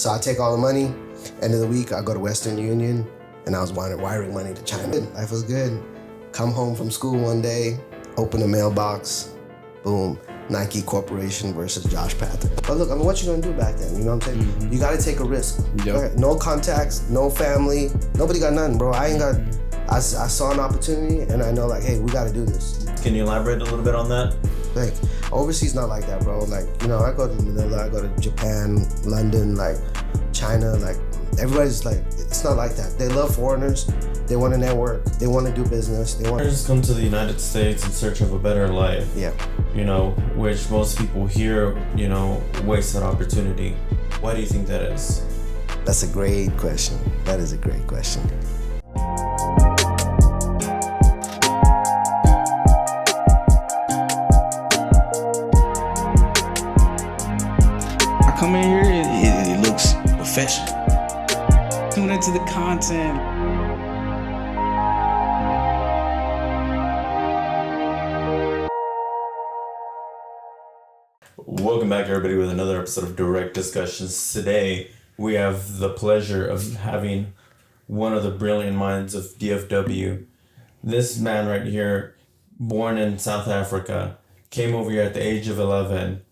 So I take all the money. End of the week, I go to Western Union, and I was wiring money to China. Life was good. Come home from school one day, open the mailbox, boom, Nike Corporation versus Josh Pather. But look, I mean, what you gonna do back then? You know what I'm saying? Mm-hmm. You gotta take a risk. Yep. No contacts, no family, nobody got nothing, bro. I saw an opportunity, and I know, like, hey, we gotta do this. Can you elaborate a little bit on that? Like, overseas not like that, bro. Like, you know, I go to Manila, I go to Japan, London, like, China, like, everybody's like, it's not like that. They love foreigners. They want to network. They want to do business. Foreigners come to the United States in search of a better life. Yeah. You know, which most people here, you know, waste that opportunity. Why do you think that is? That's a great question. That is a great question. I come in here, it looks professional. Tune into the content. Welcome back, everybody, with another episode of Direct Discussions. Today, we have the pleasure of having one of the brilliant minds of DFW. This man right here, born in South Africa, came over here at the age of 11,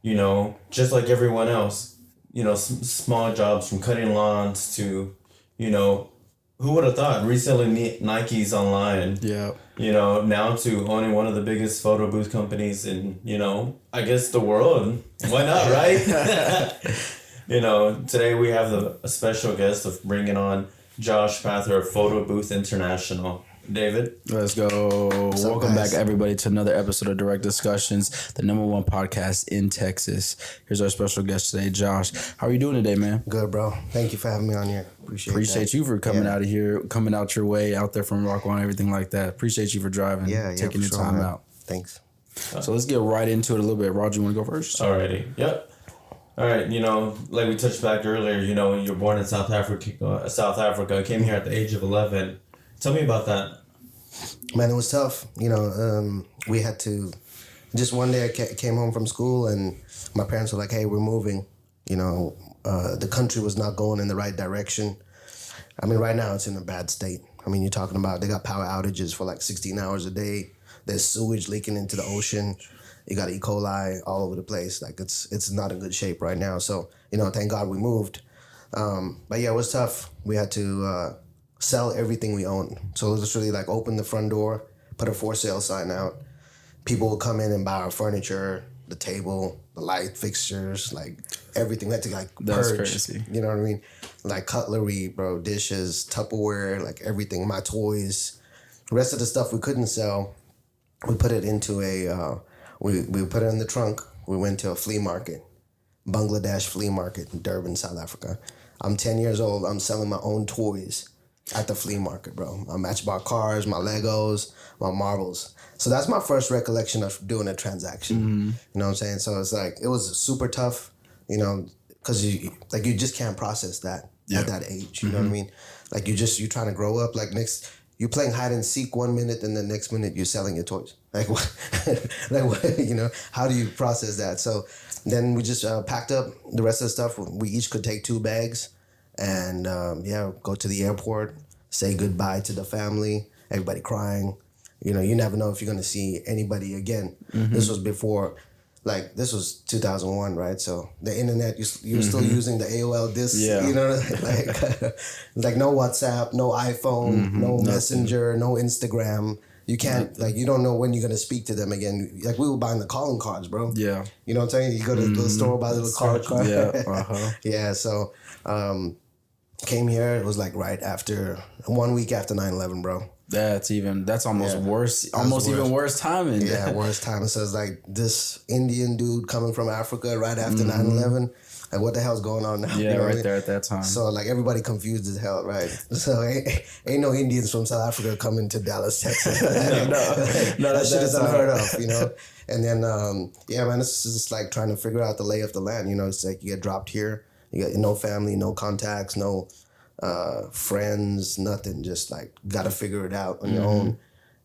you know, just like everyone else, you know, small jobs from cutting lawns to, you know, who would have thought reselling Nikes online? Yeah. You know, now to owning one of the biggest photo booth companies in, you know, I guess the world. Why not, right? You know, today we have a special guest of bringing on Josh Pather of Photobooth International. David? Let's go. Welcome back, everybody, to another episode of Direct Discussions, the #1 podcast in Texas. Here's our special guest today, Josh. How are you doing today, man? Good, bro. Thank you for having me on here. Appreciate you for coming out of here, coming out your way, out there from Rockwell and everything like that. Appreciate you for driving, taking your time out. Thanks. So let's get right into it a little bit. Roger, you want to go first? Alrighty. Yep. All right. You know, like we touched back earlier, you know, you're born in South Africa, came here at the age of 11. Tell me about that. Man, it was tough. You know, we had to, just one day I came home from school and my parents were like, hey, we're moving. You know, the country was not going in the right direction. I mean, right now it's in a bad state. I mean, you're talking about they got power outages for like 16 hours a day. There's sewage leaking into the ocean. You got E. coli all over the place. Like it's not in good shape right now. So, you know, thank God we moved. But yeah, it was tough. We had to sell everything we owned. So it was really like open the front door, put a for sale sign out. People would come in and buy our furniture, the table, the light fixtures, like everything. We had to like purge. That's crazy. You know what I mean? Like cutlery, bro, dishes, Tupperware, like everything, my toys. The rest of the stuff we couldn't sell, we put it into we put it in the trunk. We went to a flea market, Bangladesh flea market in Durban, South Africa. I'm 10 years old. I'm selling my own toys at the flea market, bro. My Matchbox cars, my Legos, my marbles. So that's my first recollection of doing a transaction. Mm-hmm. You know what I'm saying? So it's like, it was super tough, you know, because you just can't process that at that age. You know what I mean? Like you're trying to grow up. Like you're playing hide and seek 1 minute and the next minute you're selling your toys. Like what? Like what? You know, how do you process that? So then we just packed up the rest of the stuff. We each could take 2 bags. And go to the airport, say goodbye to the family, everybody crying. You know, you never know if you're going to see anybody again. Mm-hmm. This was before, like, this was 2001, right? So the internet, you're still using the AOL disc, you know, like no WhatsApp, no iPhone, no Messenger, no Instagram. You can't, like, you don't know when you're going to speak to them again. Like, we were buying the calling cards, bro. Yeah. You know what I'm saying? You go to the store, buy the little calling card. Yeah. Yeah, so came here, it was like right after, 1 week after 9/11, bro. That's almost worse, even worse timing. Yeah, worse timing. So it's like this Indian dude coming from Africa right after 9/11. Like, what the hell's going on now? Yeah, you know right there at that time. So, like, everybody confused as hell, right? So, ain't no Indians from South Africa coming to Dallas, Texas. No, that shit is unheard of, you know? And then, man, it's just like trying to figure out the lay of the land. You know, it's like you get dropped here. You got no family, no contacts, no friends, nothing. Just, like, got to figure it out on your own.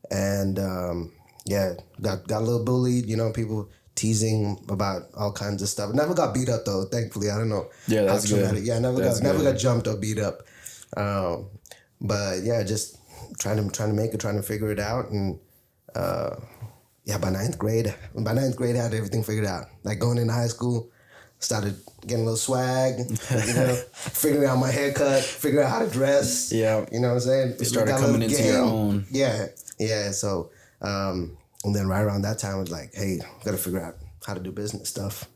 And, got a little bullied. You know, people teasing about all kinds of stuff. Never got beat up though, thankfully. I don't know. Yeah, that's good. Yeah, never got jumped or beat up. But yeah, just trying to make it, trying to figure it out, and by ninth grade, I had everything figured out. Like going into high school, started getting a little swag, figuring out my haircut, figuring out how to dress. Yeah, you know what I'm saying. You started coming into your own. Yeah. So, and then right around that time, I was like, hey, gotta figure out how to do business stuff.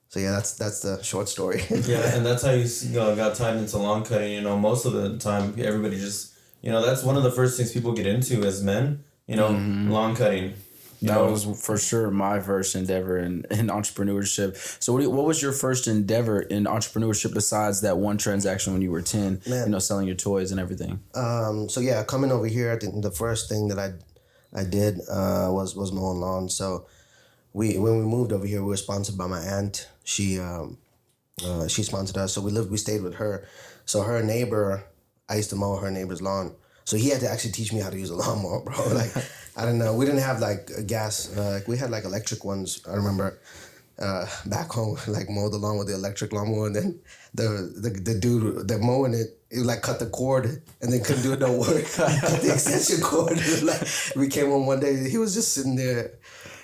So yeah, that's the short story. Yeah, and that's how you got tied into lawn cutting. Most of the time, everybody just, that's one of the first things people get into as men. Lawn cutting. That was for sure my first endeavor in entrepreneurship. So what was your first endeavor in entrepreneurship besides that one transaction when you were 10, selling your toys and everything? So yeah, coming over here, I think the first thing that I did was mowing lawns. So when we moved over here, we were sponsored by my aunt. She sponsored us. So we stayed with her. So her neighbor, I used to mow her neighbor's lawn. So he had to actually teach me how to use a lawnmower, bro. Like, I don't know. We didn't have like gas. We had like electric ones. I remember back home, like mow the lawn with the electric lawnmower, and then the dude that mowing it like cut the cord and then couldn't do no work. Cut the extension cord. Like we came home one day, he was just sitting there.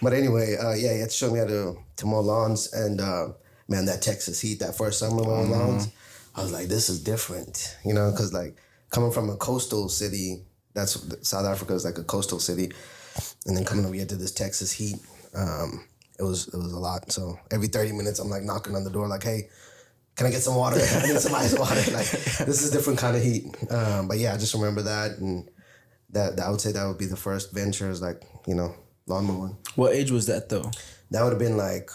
But anyway, he had to show me how to mow lawns, and man, that Texas heat, that first summer mowing lawns, I was like, this is different, because like. Coming from a coastal city, that's South Africa is like a coastal city, and then coming over here to this Texas heat, it was a lot. So every 30 minutes, I'm like knocking on the door, like, "Hey, can I get some water? I need some ice water." Like this is a different kind of heat. But yeah, I just remember that, and that I would say that would be the first venture, is like lawn mowing. What age was that though? That would have been like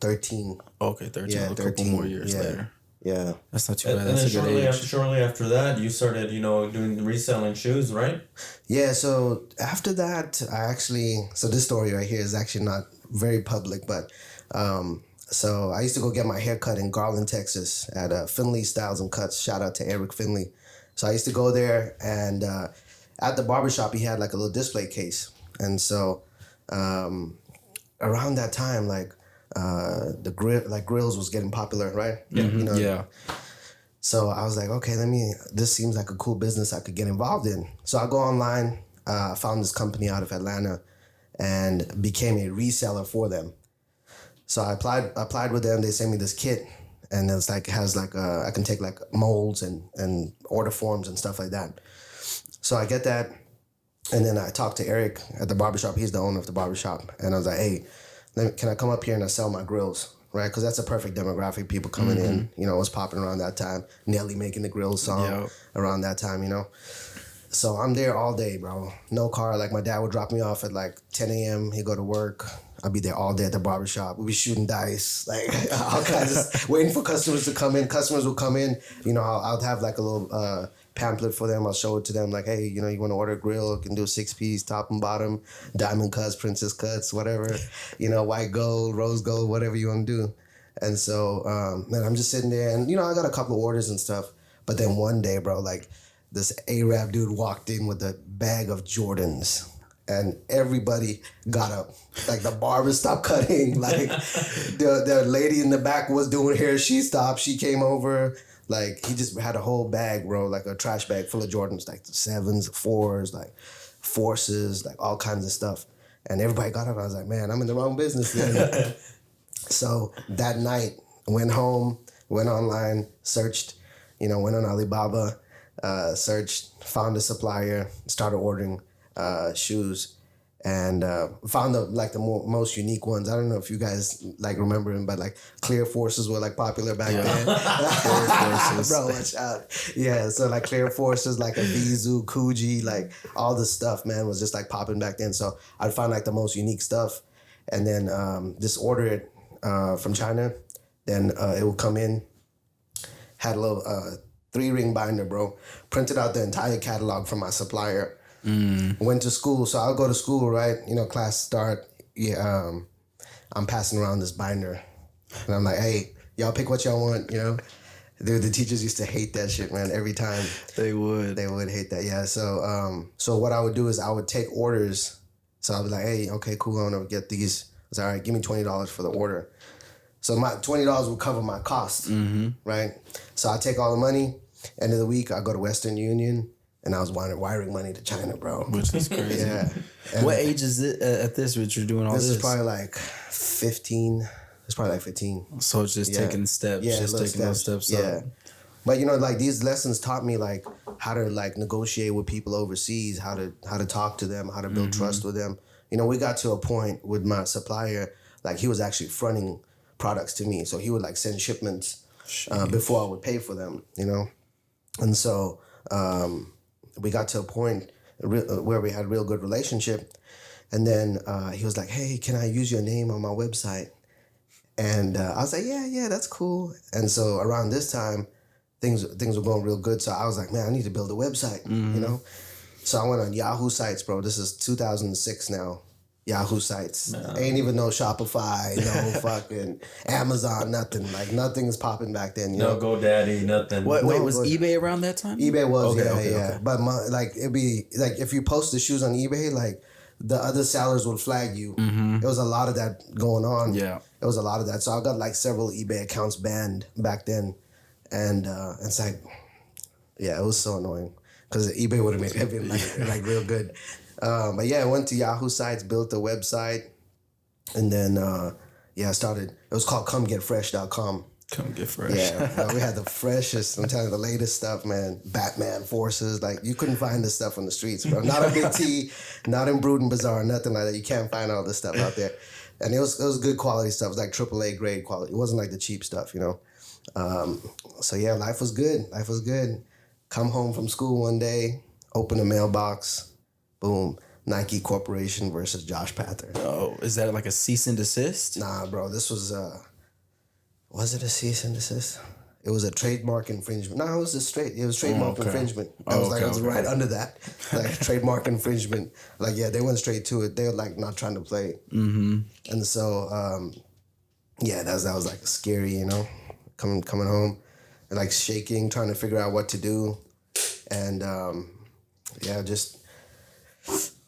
13. Okay, 13. Yeah, a couple more years later. Yeah, that's not too bad. And that's then a good age. shortly after that, you started, doing reselling shoes, right? Yeah. So after that, so this story right here is actually not very public, but so I used to go get my hair cut in Garland, Texas, at Finley Styles and Cuts. Shout out to Eric Finley. So I used to go there, and at the barbershop, he had like a little display case, and so around that time, like. The grills was getting popular, right? Yeah. Yeah. So I was like, okay, this seems like a cool business I could get involved in. So I go online, found this company out of Atlanta, and became a reseller for them. So I applied with them. They sent me this kit, and it's like, I can take like molds and order forms and stuff like that. So I get that, and then I talked to Eric at the barbershop. He's the owner of the barbershop, and I was like, hey, can I come up here and I sell my grills, right? Because that's a perfect demographic. People coming in, it was popping around that time. Nelly making the grill song around that time, So I'm there all day, bro. No car. Like my dad would drop me off at like 10 a.m. He'd go to work. I'd be there all day at the barbershop. We'd be shooting dice, like all kinds of waiting for customers to come in. Customers will come in. I'll have like a little pamphlet for them. I'll show it to them like, hey, you want to order a grill, you can do a 6-piece, top and bottom, diamond cuts, princess cuts, whatever, white gold, rose gold, whatever you want to do. And so, man, I'm just sitting there, and, I got a couple of orders and stuff. But then one day, bro, like this Arab dude walked in with a bag of Jordans, and everybody got up. Like the barber stopped cutting. Like the lady in the back was doing hair. She stopped. She came over. Like, he just had a whole bag, bro, like a trash bag full of Jordans, like the 7s, 4s, like Forces, like all kinds of stuff. And everybody got up. I was like, man, I'm in the wrong business, man. So that night, went home, went online, searched, went on Alibaba, searched, found a supplier, started ordering shoes. And found the most unique ones. I don't know if you guys like remember them, but like Clear Forces were like popular back then. Clear Forces, bro, watch out. Yeah, so like Clear Forces, like a Vizu, Kuji, like all this stuff, man, was just like popping back then. So I'd find like the most unique stuff, and then just order it from China. Then it would come in. Had a little 3-ring binder, bro. Printed out the entire catalog from my supplier. Went to school, so I'll go to school, right? Class start. Yeah, I'm passing around this binder, and I'm like, "Hey, y'all pick what y'all want." Dude, the teachers used to hate that shit, man. Every time they would hate that. Yeah. So what I would do is I would take orders. So I'd be like, "Hey, okay, cool. I'm gonna get these was like, all right, give me $20 for the order. So my $20 would cover my cost, right? So I take all the money. End of the week, I go to Western Union, and I was wiring money to China, bro. Which is crazy. Yeah. And what age is it at this? Which you're doing all this? This is probably like 15. It's probably like 15. So it's just taking steps. Yeah, just taking those steps. Yeah. But you know, like these lessons taught me like how to like negotiate with people overseas, how to talk to them, how to build trust with them. You know, we got to a point with my supplier, like he was actually fronting products to me. So he would like send shipments before I would pay for them, you know? And so we got to a point where we had a real good relationship. And then he was like, hey, can I use your name on my website? And I was like, yeah, that's cool. And so around this time, things were going real good. So I was like, man, I need to build a website, you know? So I went on Yahoo sites, bro. This is 2006 now. Yahoo sites. Man. Ain't even no Shopify, no fucking Amazon, nothing. Like nothing's popping back then. You know? GoDaddy, nothing. Wait, was eBay around that time? eBay was, okay. yeah. But it'd be like if you post the shoes on eBay, like the other sellers would flag you. There was a lot of that going on. Yeah. It was a lot of that. So I got like several eBay accounts banned back then. And it's like, yeah, it was so annoying because eBay would have made it like real good. But yeah, I went to Yahoo sites, built a website, and then I started. It was called ComeGetFresh.com. Come get fresh. Yeah, we had the freshest. I'm telling you, the latest stuff, man. Batman forces, like you couldn't find this stuff on the streets, bro. Not in Big T, not in Bruton Bazaar, nothing like that. You can't find all this stuff out there. And it was good quality stuff. It was like AAA grade quality. It wasn't like the cheap stuff, you know. So yeah, life was good. Life was good. Come home from school one day, open a mailbox. Boom, Nike Corporation versus Josh Pather. Oh, is that like a cease and desist? Nah, bro, this was it a cease and desist? It was a trademark infringement. No, it was trademark infringement. I was it was right under that. Like trademark infringement. Like, yeah, they went straight to it. They were like not trying to play. And so, that was like scary, you know, coming home and like shaking, trying to figure out what to do. And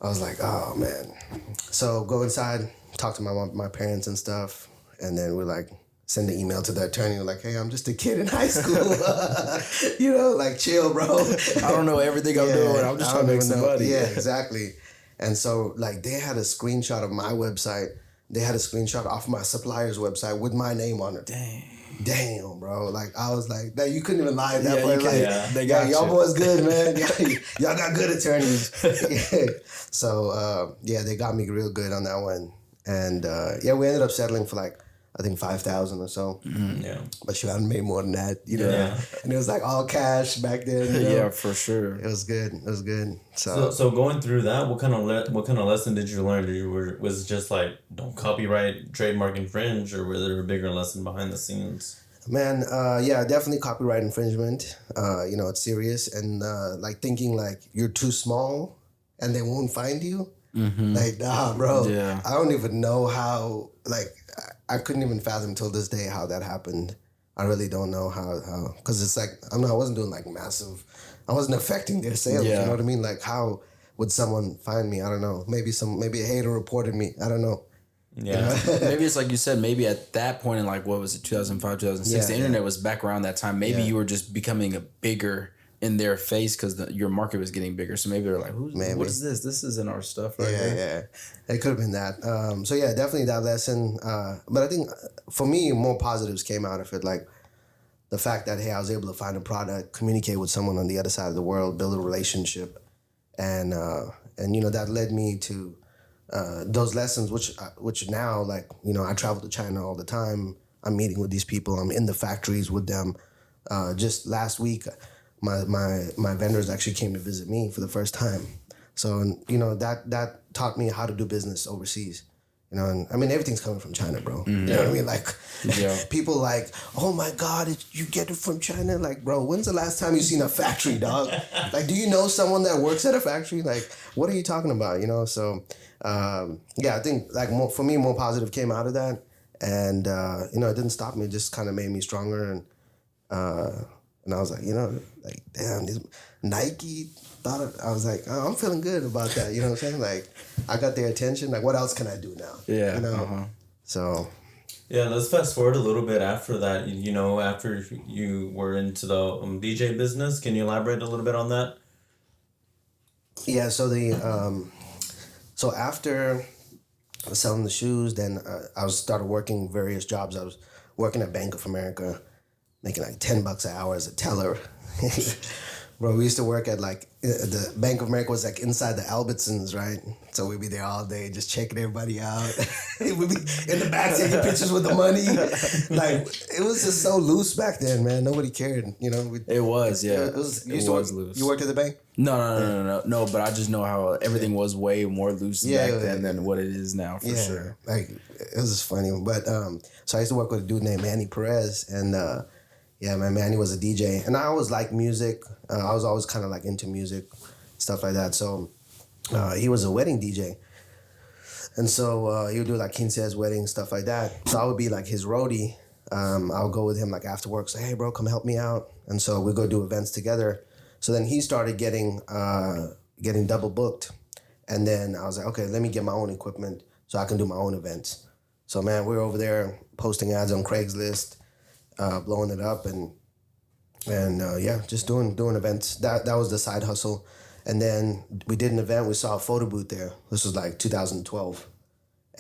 I was like, oh man. So go inside, talk to my parents and stuff. And then we're like, send an email to the attorney. We're like, hey, I'm just a kid in high school. You know, like chill, bro. I don't know everything I'm doing. I'm just trying to make some money. Yeah, exactly. And so like they had a screenshot of my website. They had a screenshot off my supplier's website with my name on it. Damn, bro. Like, I was like, you couldn't even lie at that point. Like, they got y'all boys good, man. Y'all got good attorneys. So, they got me real good on that one. And, we ended up settling for like, I think 5,000 or so. But she hadn't made more than that, you know. Yeah. And it was like all cash back then. You know? Yeah, for sure. It was good. It was good. So going through that, what kind of lesson did you learn? Was it just like don't copyright, trademark infringe, or was there a bigger lesson behind the scenes? Man, definitely copyright infringement. You know, it's serious, and like thinking like you're too small and they won't find you. Like, nah, bro. Yeah. I don't even know how. Like, I couldn't even fathom till this day how that happened. I really don't know how because it's like I wasn't doing like massive. I wasn't affecting their sales. You know what I mean? Like, how would someone find me? I don't know. Maybe a hater reported me. I don't know. Yeah. You know? Maybe it's like you said, maybe at that point in like, what was it, 2005, 2006, the internet was back around that time. Maybe you were just becoming a bigger in their face because your market was getting bigger. So maybe they're like, what is this? This isn't our stuff right here. Yeah. It could have been that. So yeah, definitely that lesson. But I think for me, more positives came out of it. Like the fact that, hey, I was able to find a product, communicate with someone on the other side of the world, build a relationship. And you know, that led me to those lessons, which now, like, you know, I travel to China all the time. I'm meeting with these people. I'm in the factories with them. Just last week, my vendors actually came to visit me for the first time. So, you know, that taught me how to do business overseas. You know, and I mean, everything's coming from China, bro. You know what I mean? Like, people like, oh my God, you get it from China? Like, bro, when's the last time you seen a factory, dog? Like, do you know someone that works at a factory? Like, what are you talking about? You know, so, I think like for me, more positive came out of that. And, you know, it didn't stop me. It just kind of made me stronger. And, And I was like, like, damn, this Nike I was like, oh, I'm feeling good about that. You know what I'm saying? Like, I got their attention. Like, what else can I do now? Yeah. So. Yeah, let's fast forward a little bit after that. After you were into the DJ business, can you elaborate a little bit on that? Yeah, so so after selling the shoes, then I started working various jobs. I was working at Bank of America, making like $10 an hour as a teller. Bro, we used to work at like the Bank of America was like inside the Albertsons, right? So we'd be there all day just checking everybody out. We'd be in the back taking pictures with the money. Like, it was just so loose back then, man. Nobody cared, It was, yeah. It was loose. You worked at the bank? No. But I just know how everything was way more loose back then than what it is now, for sure. Like, it was just funny. But so I used to work with a dude named Manny Perez, and yeah, man, Manny was a DJ, and I always liked music. I was always kind of like into music, stuff like that. So he was a wedding DJ, and so he would do like quinceañeras, weddings, stuff like that. So I would be like his roadie. I would go with him like after work, say, hey, bro, come help me out. And so we'd go do events together. So then he started getting double booked, and then I was like, okay, let me get my own equipment so I can do my own events. So man, we were over there posting ads on Craigslist. Blowing it up and just doing events. That was the side hustle. And then we did an event. We saw a photo booth there. This was like 2012,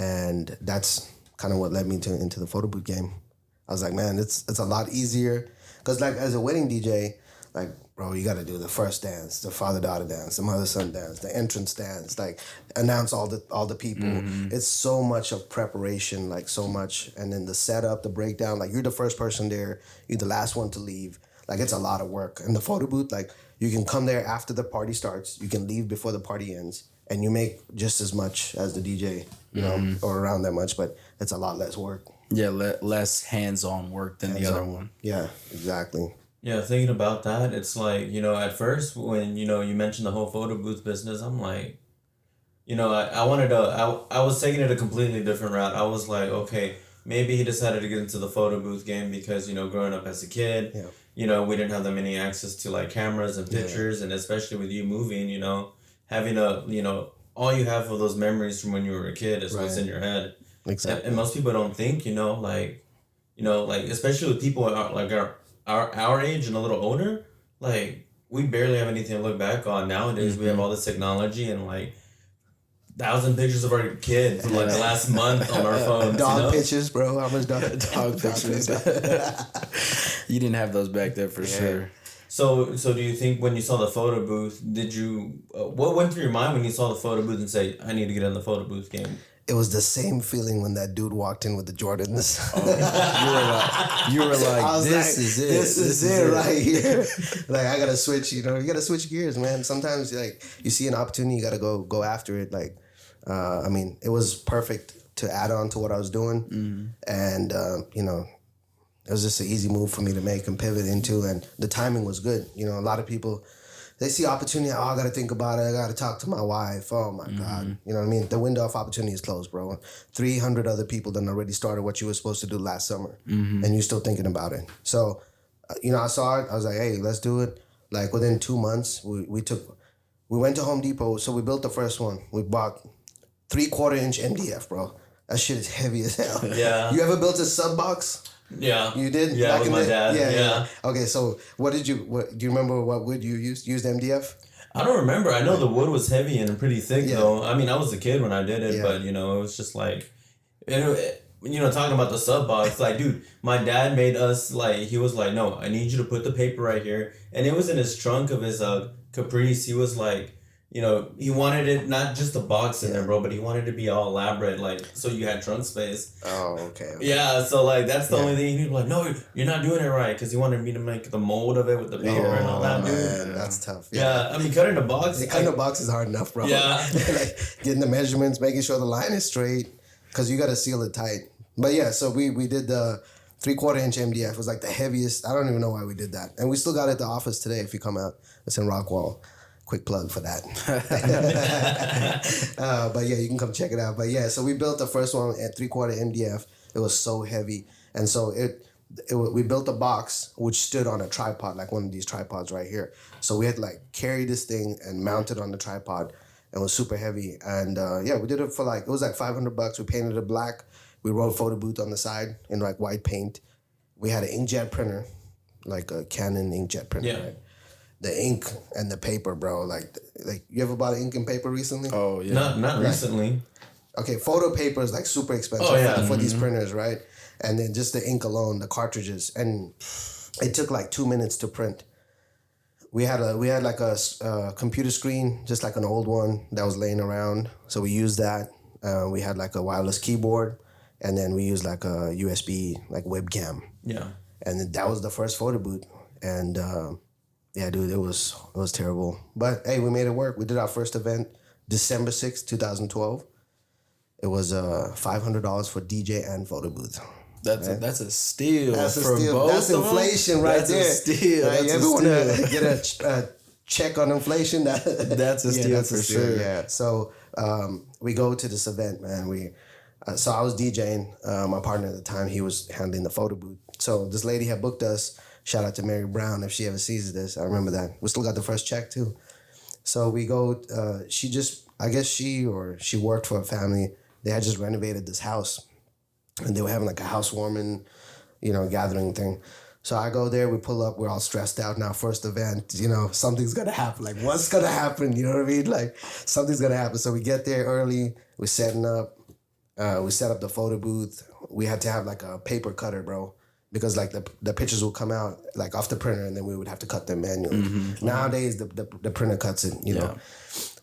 and that's kind of what led me into the photo booth game. I was like, man, it's a lot easier because like as a wedding DJ, like, bro, you got to do the first dance, the father-daughter dance, the mother-son dance, the entrance dance, like announce all the people. Mm-hmm. It's so much of preparation, like so much. And then the setup, the breakdown, like you're the first person there, you're the last one to leave. Like it's a lot of work. And the photo booth, like you can come there after the party starts, you can leave before the party ends, and you make just as much as the DJ, or around that much, but it's a lot less work. Yeah, less hands-on work than the other one. Yeah, exactly. Yeah, thinking about that, it's like, at first when, you mentioned the whole photo booth business, I'm like, I wanted to, I was taking it a completely different route. I was like, okay, maybe he decided to get into the photo booth game because, growing up as a kid, we didn't have that many access to like cameras and pictures, and especially with you moving, having all you have of those memories from when you were a kid is what's in your head. Exactly. And most people don't think, like, especially with people like our age and a little older, like we barely have anything to look back on nowadays. We have all this technology and like 1,000 pictures of our kid from like the last month on our phones. Dog pictures, bro. How much dog pictures? You didn't have those back there for sure. So do you think when you saw the photo booth, did you what went through your mind when you saw the photo booth and say, I need to get in the photo booth game? It was the same feeling when that dude walked in with the Jordans. You were like, this is it. This is it right here. Like, I gotta switch. You gotta switch gears, man. Sometimes, like, you see an opportunity, you gotta go after it. Like, I mean, it was perfect to add on to what I was doing, and it was just an easy move for me to make and pivot into, and the timing was good. A lot of people, they see opportunity. Oh, I got to think about it. I got to talk to my wife. Oh, my God. You know what I mean? The window of opportunity is closed, bro. 300 other people done already started what you were supposed to do last summer. And you're still thinking about it. So, I saw it. I was like, hey, let's do it. Like, within 2 months, we went to Home Depot. So, we built the first one. We bought 3/4-inch MDF, bro. That shit is heavy as hell. Yeah. You ever built a sub box? Yeah. You did? Yeah, with my dad. Yeah. Okay, so do you remember what wood you used? Used MDF? I don't remember. I know the wood was heavy and pretty thick though. I mean, I was a kid when I did it, but it was just like, talking about the sub box, like, dude, my dad made us like, he was like, no, I need you to put the paper right here. And it was in his trunk of his Caprice. He was like, he wanted it, not just a box in there, bro, but he wanted to be all elaborate, like, so you had trunk space. Oh, okay. Yeah, so, like, that's the only thing. He was like, no, you're not doing it right, because he wanted me to make the mold of it with the paper and all that, dude. Man, that's tough. Yeah, I mean, cutting a box. Cutting a box is hard enough, bro. Yeah. Like, getting the measurements, making sure the line is straight, because you got to seal it tight. But, yeah, so we did the 3/4-inch MDF. It was, like, the heaviest. I don't even know why we did that. And we still got it at the office today if you come out. It's in Rockwall. Quick plug for that. But yeah, you can come check it out. But yeah, so we built the first one at 3/4 MDF. It was so heavy. And so we built a box which stood on a tripod, like one of these tripods right here. So we had to like carry this thing and mount it on the tripod. It was super heavy. And we did it for like, it was like $500. We painted it black. We wrote Photobooth on the side in like white paint. We had an inkjet printer, like a Canon inkjet printer. Yeah. Right? The ink and the paper, bro. Like you ever bought ink and paper recently? Oh yeah. Not recently. Okay, photo paper is like super expensive for these printers, right? And then just the ink alone, the cartridges, and it took like 2 minutes to print. We had like a computer screen, just like an old one that was laying around. So we used that. We had like a wireless keyboard, and then we used like a USB like webcam. Yeah. And that was the first photo booth. And yeah, dude, it was terrible. But hey, we made it work. We did our first event December 6th, 2012. It was $500 for DJ and photo booth. That's a steal. That's a for steal. Both That's inflation right that's there. A steal. Right? That's You ever want to get a check on inflation? That's a steal that's for a steal, sure. Yeah. So we go to this event, man. So I was DJing. My partner at the time, he was handling the photo booth. So this lady had booked us. Shout out to Mary Brown if she ever sees this. I remember that. We still got the first check too. So we go. I guess she worked for a family. They had just renovated this house, and they were having like a housewarming, gathering thing. So I go there, we pull up, we're all stressed out now, first event, something's gonna happen. Like, what's gonna happen? You know what I mean? Like, something's gonna happen. So we get there early, we're setting up, we set up the photo booth. We had to have like a paper cutter, bro, because like the pictures would come out like off the printer, and then we would have to cut them manually. Mm-hmm. Nowadays, the printer cuts it, you know.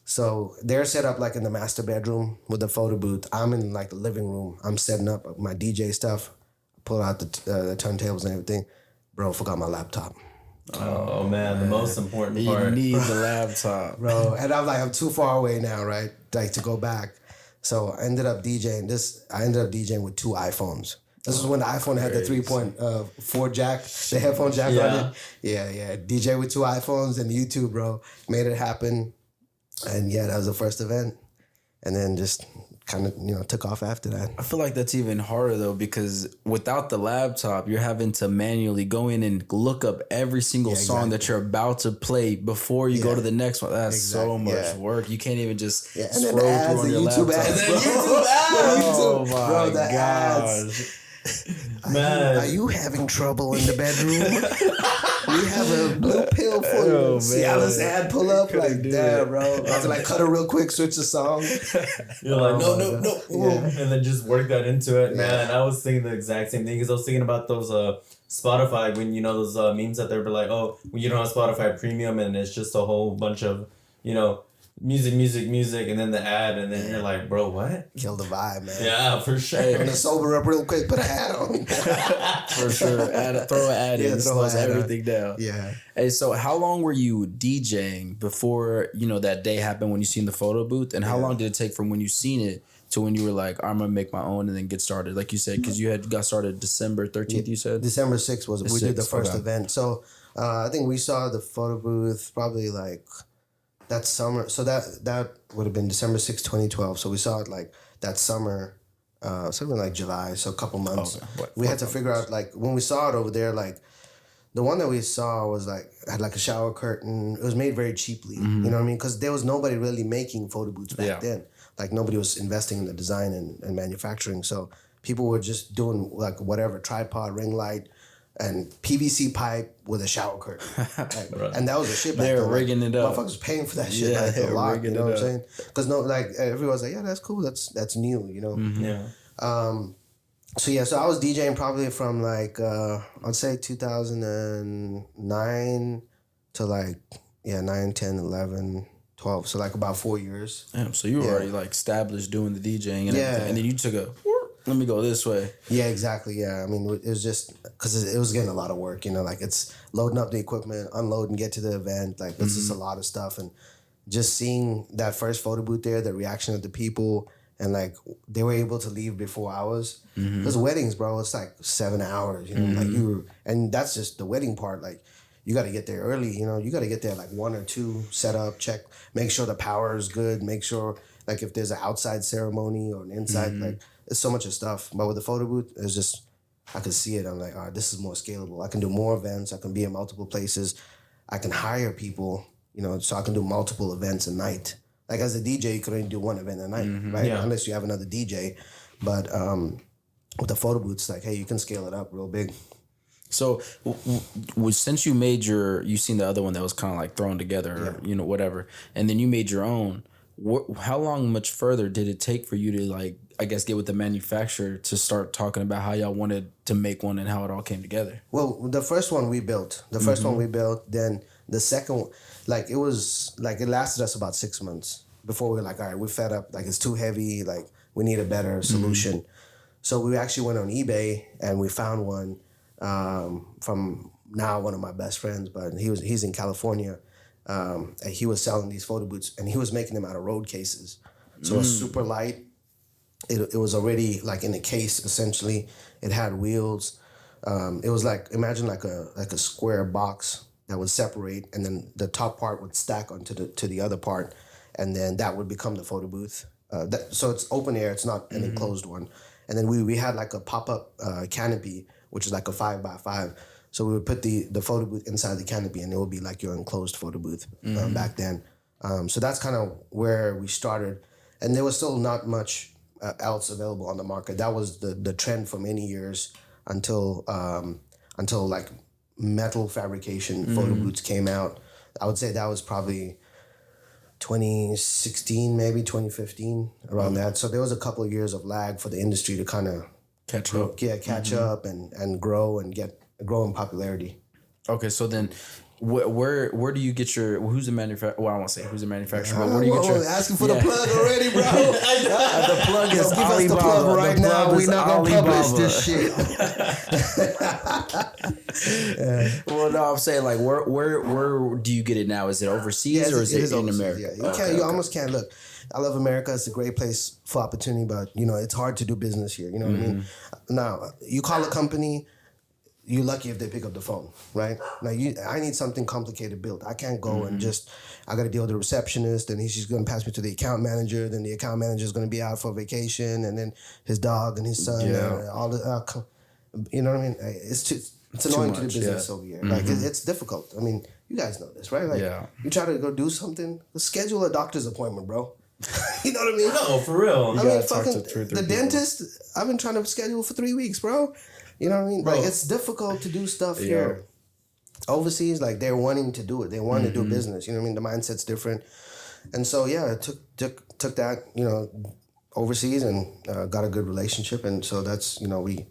So they're set up like in the master bedroom with the photo booth. I'm in like the living room. I'm setting up my DJ stuff, pull out the turntables and everything. Bro, forgot my laptop. Oh man, the most important part. You need the laptop, bro. And I'm too far away now, right? Like to go back. So I ended up DJing with 2 iPhones. This was when the iPhone had the 3.4 jack, the headphone jack on it. Yeah. DJ with 2 iPhones and YouTube, bro. Made it happen. And yeah, that was the first event. And then just kind of, took off after that. I feel like that's even harder though, because without the laptop, you're having to manually go in and look up every single song that you're about to play before you go to the next one. That's so much work. You can't even just scroll through on your laptop. Ads, and then YouTube ads. Oh my gosh. ads. Man, are you having trouble in the bedroom? We have a blue pill for you. See how this ad pull up? Like, damn, bro. I have to like cut it real quick, switch the song. You're like, no. Yeah. And then just work that into it. Man, I was thinking the exact same thing because I was thinking about those Spotify, when those memes that they were like, oh, when you don't have Spotify Premium and it's just a whole bunch of, music, and then the ad, and then you're like, bro, what? Kill the vibe, man. Yeah, for sure. I'm gonna sober up real quick, put a hat on. For sure. Throw an ad in, slows everything down. Yeah. Hey, so how long were you DJing before, that day happened when you seen the photo booth? And how long did it take from when you seen it to when you were like, I'm gonna make my own and then get started? Like you said, because you had got started December 13th, you said? December 6th we did the first event. So I think we saw the photo booth probably like that summer. So that would have been December 6th, 2012. So we saw it like that summer, something like July, so a couple months. Okay. We had to figure out, like, when we saw it over there, like, the one that we saw was like, had like a shower curtain. It was made very cheaply. Mm-hmm. You know what I mean? Because there was nobody really making photo booths back then. Like, nobody was investing in the design and manufacturing. So people were just doing like whatever, tripod, ring light, and PVC pipe with a shower curtain. Like, and that was the shit back then. They're rigging it up. Motherfuckers was paying for that shit. Like, a lot, you know what I'm saying? Because everyone's like, yeah, that's cool. That's new, Mm-hmm. Yeah. So I was DJing probably from like, I'd say 2009 to like, 9, 10, 11, 12. So like about 4 years. Damn, so you were already like established doing the DJing and everything. And then you took let me go this way. Yeah, exactly. Yeah. I mean, it was just because it was getting a lot of work, like it's loading up the equipment, unloading, get to the event. Like, it's just a lot of stuff. And just seeing that first photo booth there, the reaction of the people, and like they were able to leave before hours. Because weddings, bro, it's like 7 hours, like and that's just the wedding part. Like, you got to get there early, you got to get there like 1 or 2, set up, check, make sure the power is good, make sure like if there's an outside ceremony or an inside, like, it's so much of stuff. But with the photo booth, it's just I could see it. I'm like, all right, this is more scalable. I can do more events. I can be in multiple places. I can hire people, so I can do multiple events a night. Like as a DJ, you could only do one event a night, right? Yeah. Unless you have another DJ. But with the photo booths, like, hey, you can scale it up real big. So, since you seen the other one that was kind of like thrown together, or, whatever, and then you made your own. How much further did it take for you to, like, I guess, get with the manufacturer to start talking about how y'all wanted to make one and how it all came together? Well, the first one we built. Then the second, like, it was like it lasted us about 6 months before we were like, all right, we're fed up. Like, it's too heavy. Like, we need a better solution. So we actually went on eBay and we found one from now one of my best friends, but he's in California. And he was selling these photo booths and he was making them out of road cases. So it was super light. It was already like in a case, essentially. It had wheels. It was like, imagine like a square box that would separate, and then the top part would stack onto the other part, and then that would become the photo booth. So it's open air. It's not an enclosed one. And then we had like a pop-up canopy, which is like a 5x5. So we would put the photo booth inside the canopy, and it would be like your enclosed photo booth back then. So that's kind of where we started. And there was still not much else available on the market. That was the trend for many years until like metal fabrication photo booths came out. I would say that was probably 2016, maybe 2015, around that. So there was a couple of years of lag for the industry to kind of Catch up. Yeah, catch up and grow and grow in popularity. Okay, so then where do you get your, who's the manufacturer? Well, I won't say who's the manufacturer, but where do you get your... Asking for the plug already, bro. The plug is Give us Alibaba. the plug right now. We're not going to publish this shit. Well, no, I'm saying, like, where do you get it now? Is it overseas or is it in overseas, America? Yeah, you almost can't. Look, I love America. It's a great place for opportunity, but, it's hard to do business here. You know what I mean? Now, you call a company... You're lucky if they pick up the phone, right? Now, I need something complicated built. I can't go and I got to deal with the receptionist, and she's going to pass me to the account manager. Then the account manager is going to be out for vacation, and then his dog and his son, and all the, you know what I mean? It's annoying to do business over here. Like it's difficult. I mean, you guys know this, right? Like you try to go do something, schedule a doctor's appointment, bro. You know what I mean? No, for real. I mean, fucking the dentist. I've been trying to schedule for 3 weeks, bro. You know what I mean? Bro. Like, it's difficult to do stuff here. Overseas, like, they're wanting to do it. They want to do business. You know what I mean? The mindset's different. And so, yeah, it took that, overseas and got a good relationship. And so that's, we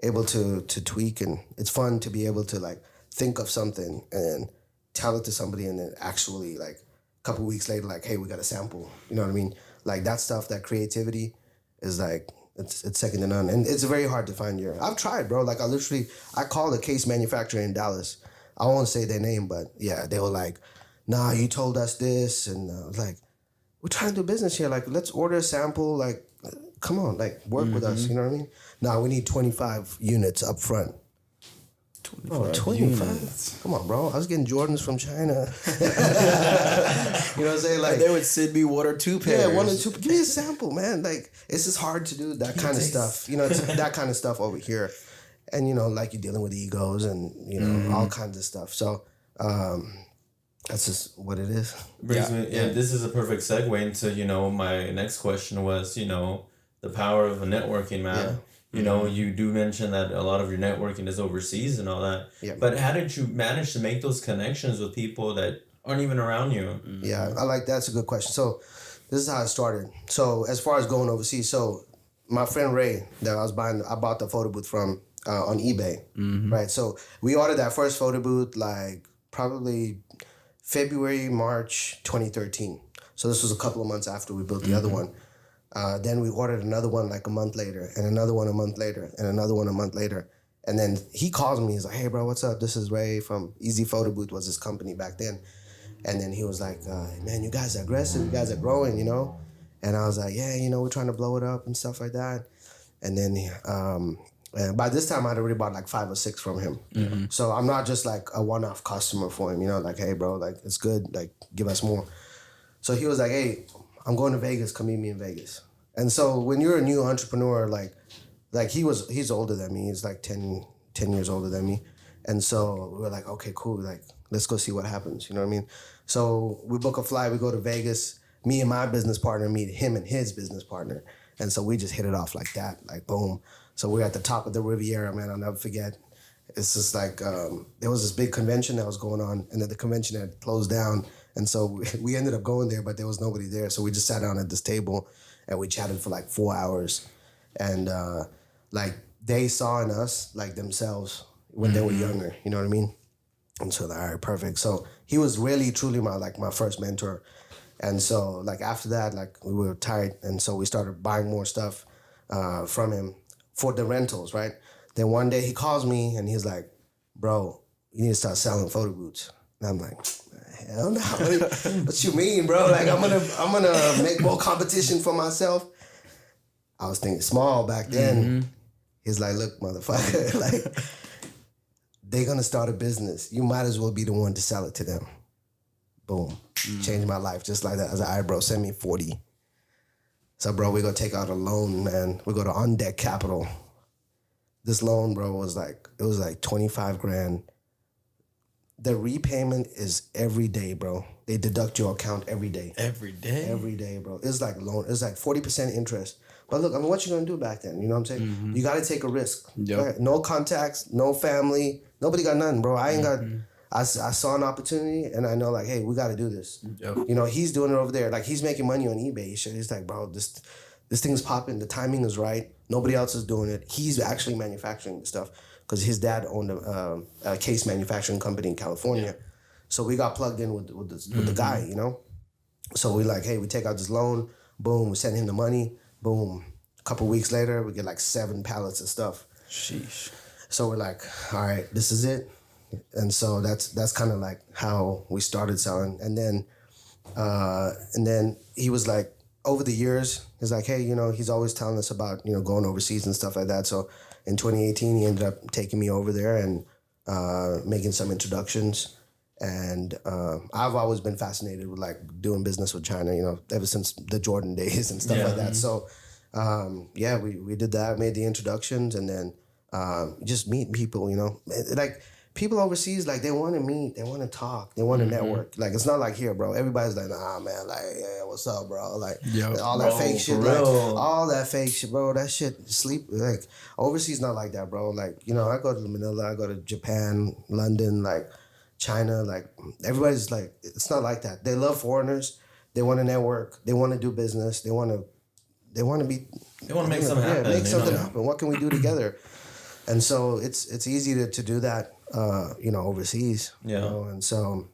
able to tweak. And it's fun to be able to, like, think of something and tell it to somebody and then actually, like, a couple weeks later, like, hey, we got a sample. You know what I mean? Like, that stuff, that creativity is, like... It's second to none. And it's very hard to find here. I've tried, bro. Like, I called a case manufacturer in Dallas. I won't say their name, but yeah, they were like, nah, you told us this. And I was like, we're trying to do business here. Like, let's order a sample. Like, come on, like, work with us. You know what I mean? Nah, we need 25 units up front. 25 units. Come on, bro. I was getting Jordans from China. You know what I'm saying? Like, they would send me 1 or 2 pairs. Yeah, 1 or 2. Give me a sample, man. Like, it's just hard to do that kind of stuff. It's that kind of stuff over here. And, like, you're dealing with egos and, all kinds of stuff. So, that's just what it is. This is a perfect segue into, my next question was, the power of a networking, man. Yeah. You do mention that a lot of your networking is overseas and all that. Yeah. But how did you manage to make those connections with people that aren't even around you? Yeah, I like that's a good question. So this is how it started. So as far as going overseas, so my friend Ray that I bought the photo booth from on eBay, right? So we ordered that first photo booth like probably February, March 2013. So this was a couple of months after we built the other one. Then we ordered another one like a month later, and another one a month later, and another one a month later. And then he calls me. He's like, hey, bro, what's up? This is Ray from Easy Photo Booth was his company back then. And then he was like, man, you guys are aggressive. You guys are growing, And I was like, yeah, we're trying to blow it up and stuff like that. And then and by this time, I'd already bought like 5 or 6 from him. So I'm not just like a one-off customer for him, like, hey, bro, like, it's good. Like, give us more. So he was like, hey, I'm going to Vegas. Come meet me in Vegas. And so when you're a new entrepreneur, like like he's older than me. He's like 10 years older than me. And so we were like, okay, cool. Like, let's go see what happens. You know what I mean? So we book a flight. We go to Vegas. Me and my business partner meet him and his business partner. And so we just hit it off like that, like boom. So we're at the top of the Riviera, man. I'll never forget. It's just like, there was this big convention that was going on, and then the convention had closed down. And so we ended up going there, but there was nobody there. So we just sat down at this table and we chatted for like 4 hours. And like they saw in us like themselves when they were younger, you know what I mean? And so, all right, perfect. So he was really, truly my first mentor. And so, like, after that, like, we were tired. And so we started buying more stuff from him for the rentals, right? Then one day he calls me and he's like, bro, you need to start selling photo booths. And I'm like, hell no. What you mean, bro? Like, I'm gonna make more competition for myself. I was thinking small back then. He's like, look, motherfucker, like, they're gonna start a business. You might as well be the one to sell it to them. Boom. Changed my life just like that. I was like, all right, bro, send me 40. So, bro, we're gonna take out a loan, man. We go to On Deck Capital. This loan, bro, was like 25 grand. The repayment is every day, bro. They deduct your account every day. Every day? Every day, bro. It's like 40% interest. But look, I mean, what you gonna do back then? You know what I'm saying? You gotta take a risk. Yep. No contacts, no family. Nobody got nothing, bro. I ain't got... I saw an opportunity and I know like, hey, we got to do this. Yep. You know, he's doing it over there. Like he's making money on eBay. He's like, bro, this thing's popping. The timing is right. Nobody else is doing it. He's actually manufacturing the stuff because his dad owned a case manufacturing company in California. Yeah. So we got plugged in with the guy, you know? So we like, hey, we take out this loan. Boom, we send him the money. Boom. A couple weeks later, we get like 7 pallets of stuff. Sheesh. So we're like, all right, this is it. And so that's kind of like how we started selling. And then he was like, over the years, he's like, hey, you know, he's always telling us about, you know, going overseas and stuff like that. So in 2018, he ended up taking me over there and making some introductions. And I've always been fascinated with like doing business with China, you know, ever since the Jordan days and stuff like that. So we did that, made the introductions, and then just meet people, you know, like. People overseas, like, they want to meet, they want to talk, they want to network. Like, it's not like here, bro. Everybody's like, nah, man, like, yeah, what's up, bro? Like, all that fake shit, like, all that fake shit, bro. That shit, like, overseas not like that, bro. Like, you know, I go to Manila, I go to Japan, London, like, China, like, everybody's like, it's not like that. They love foreigners. They want to network. They want to do business. They want to make something happen. Make something happen. What can we do together? And so it's easy to do that, you know, overseas. Yeah. You know? And so,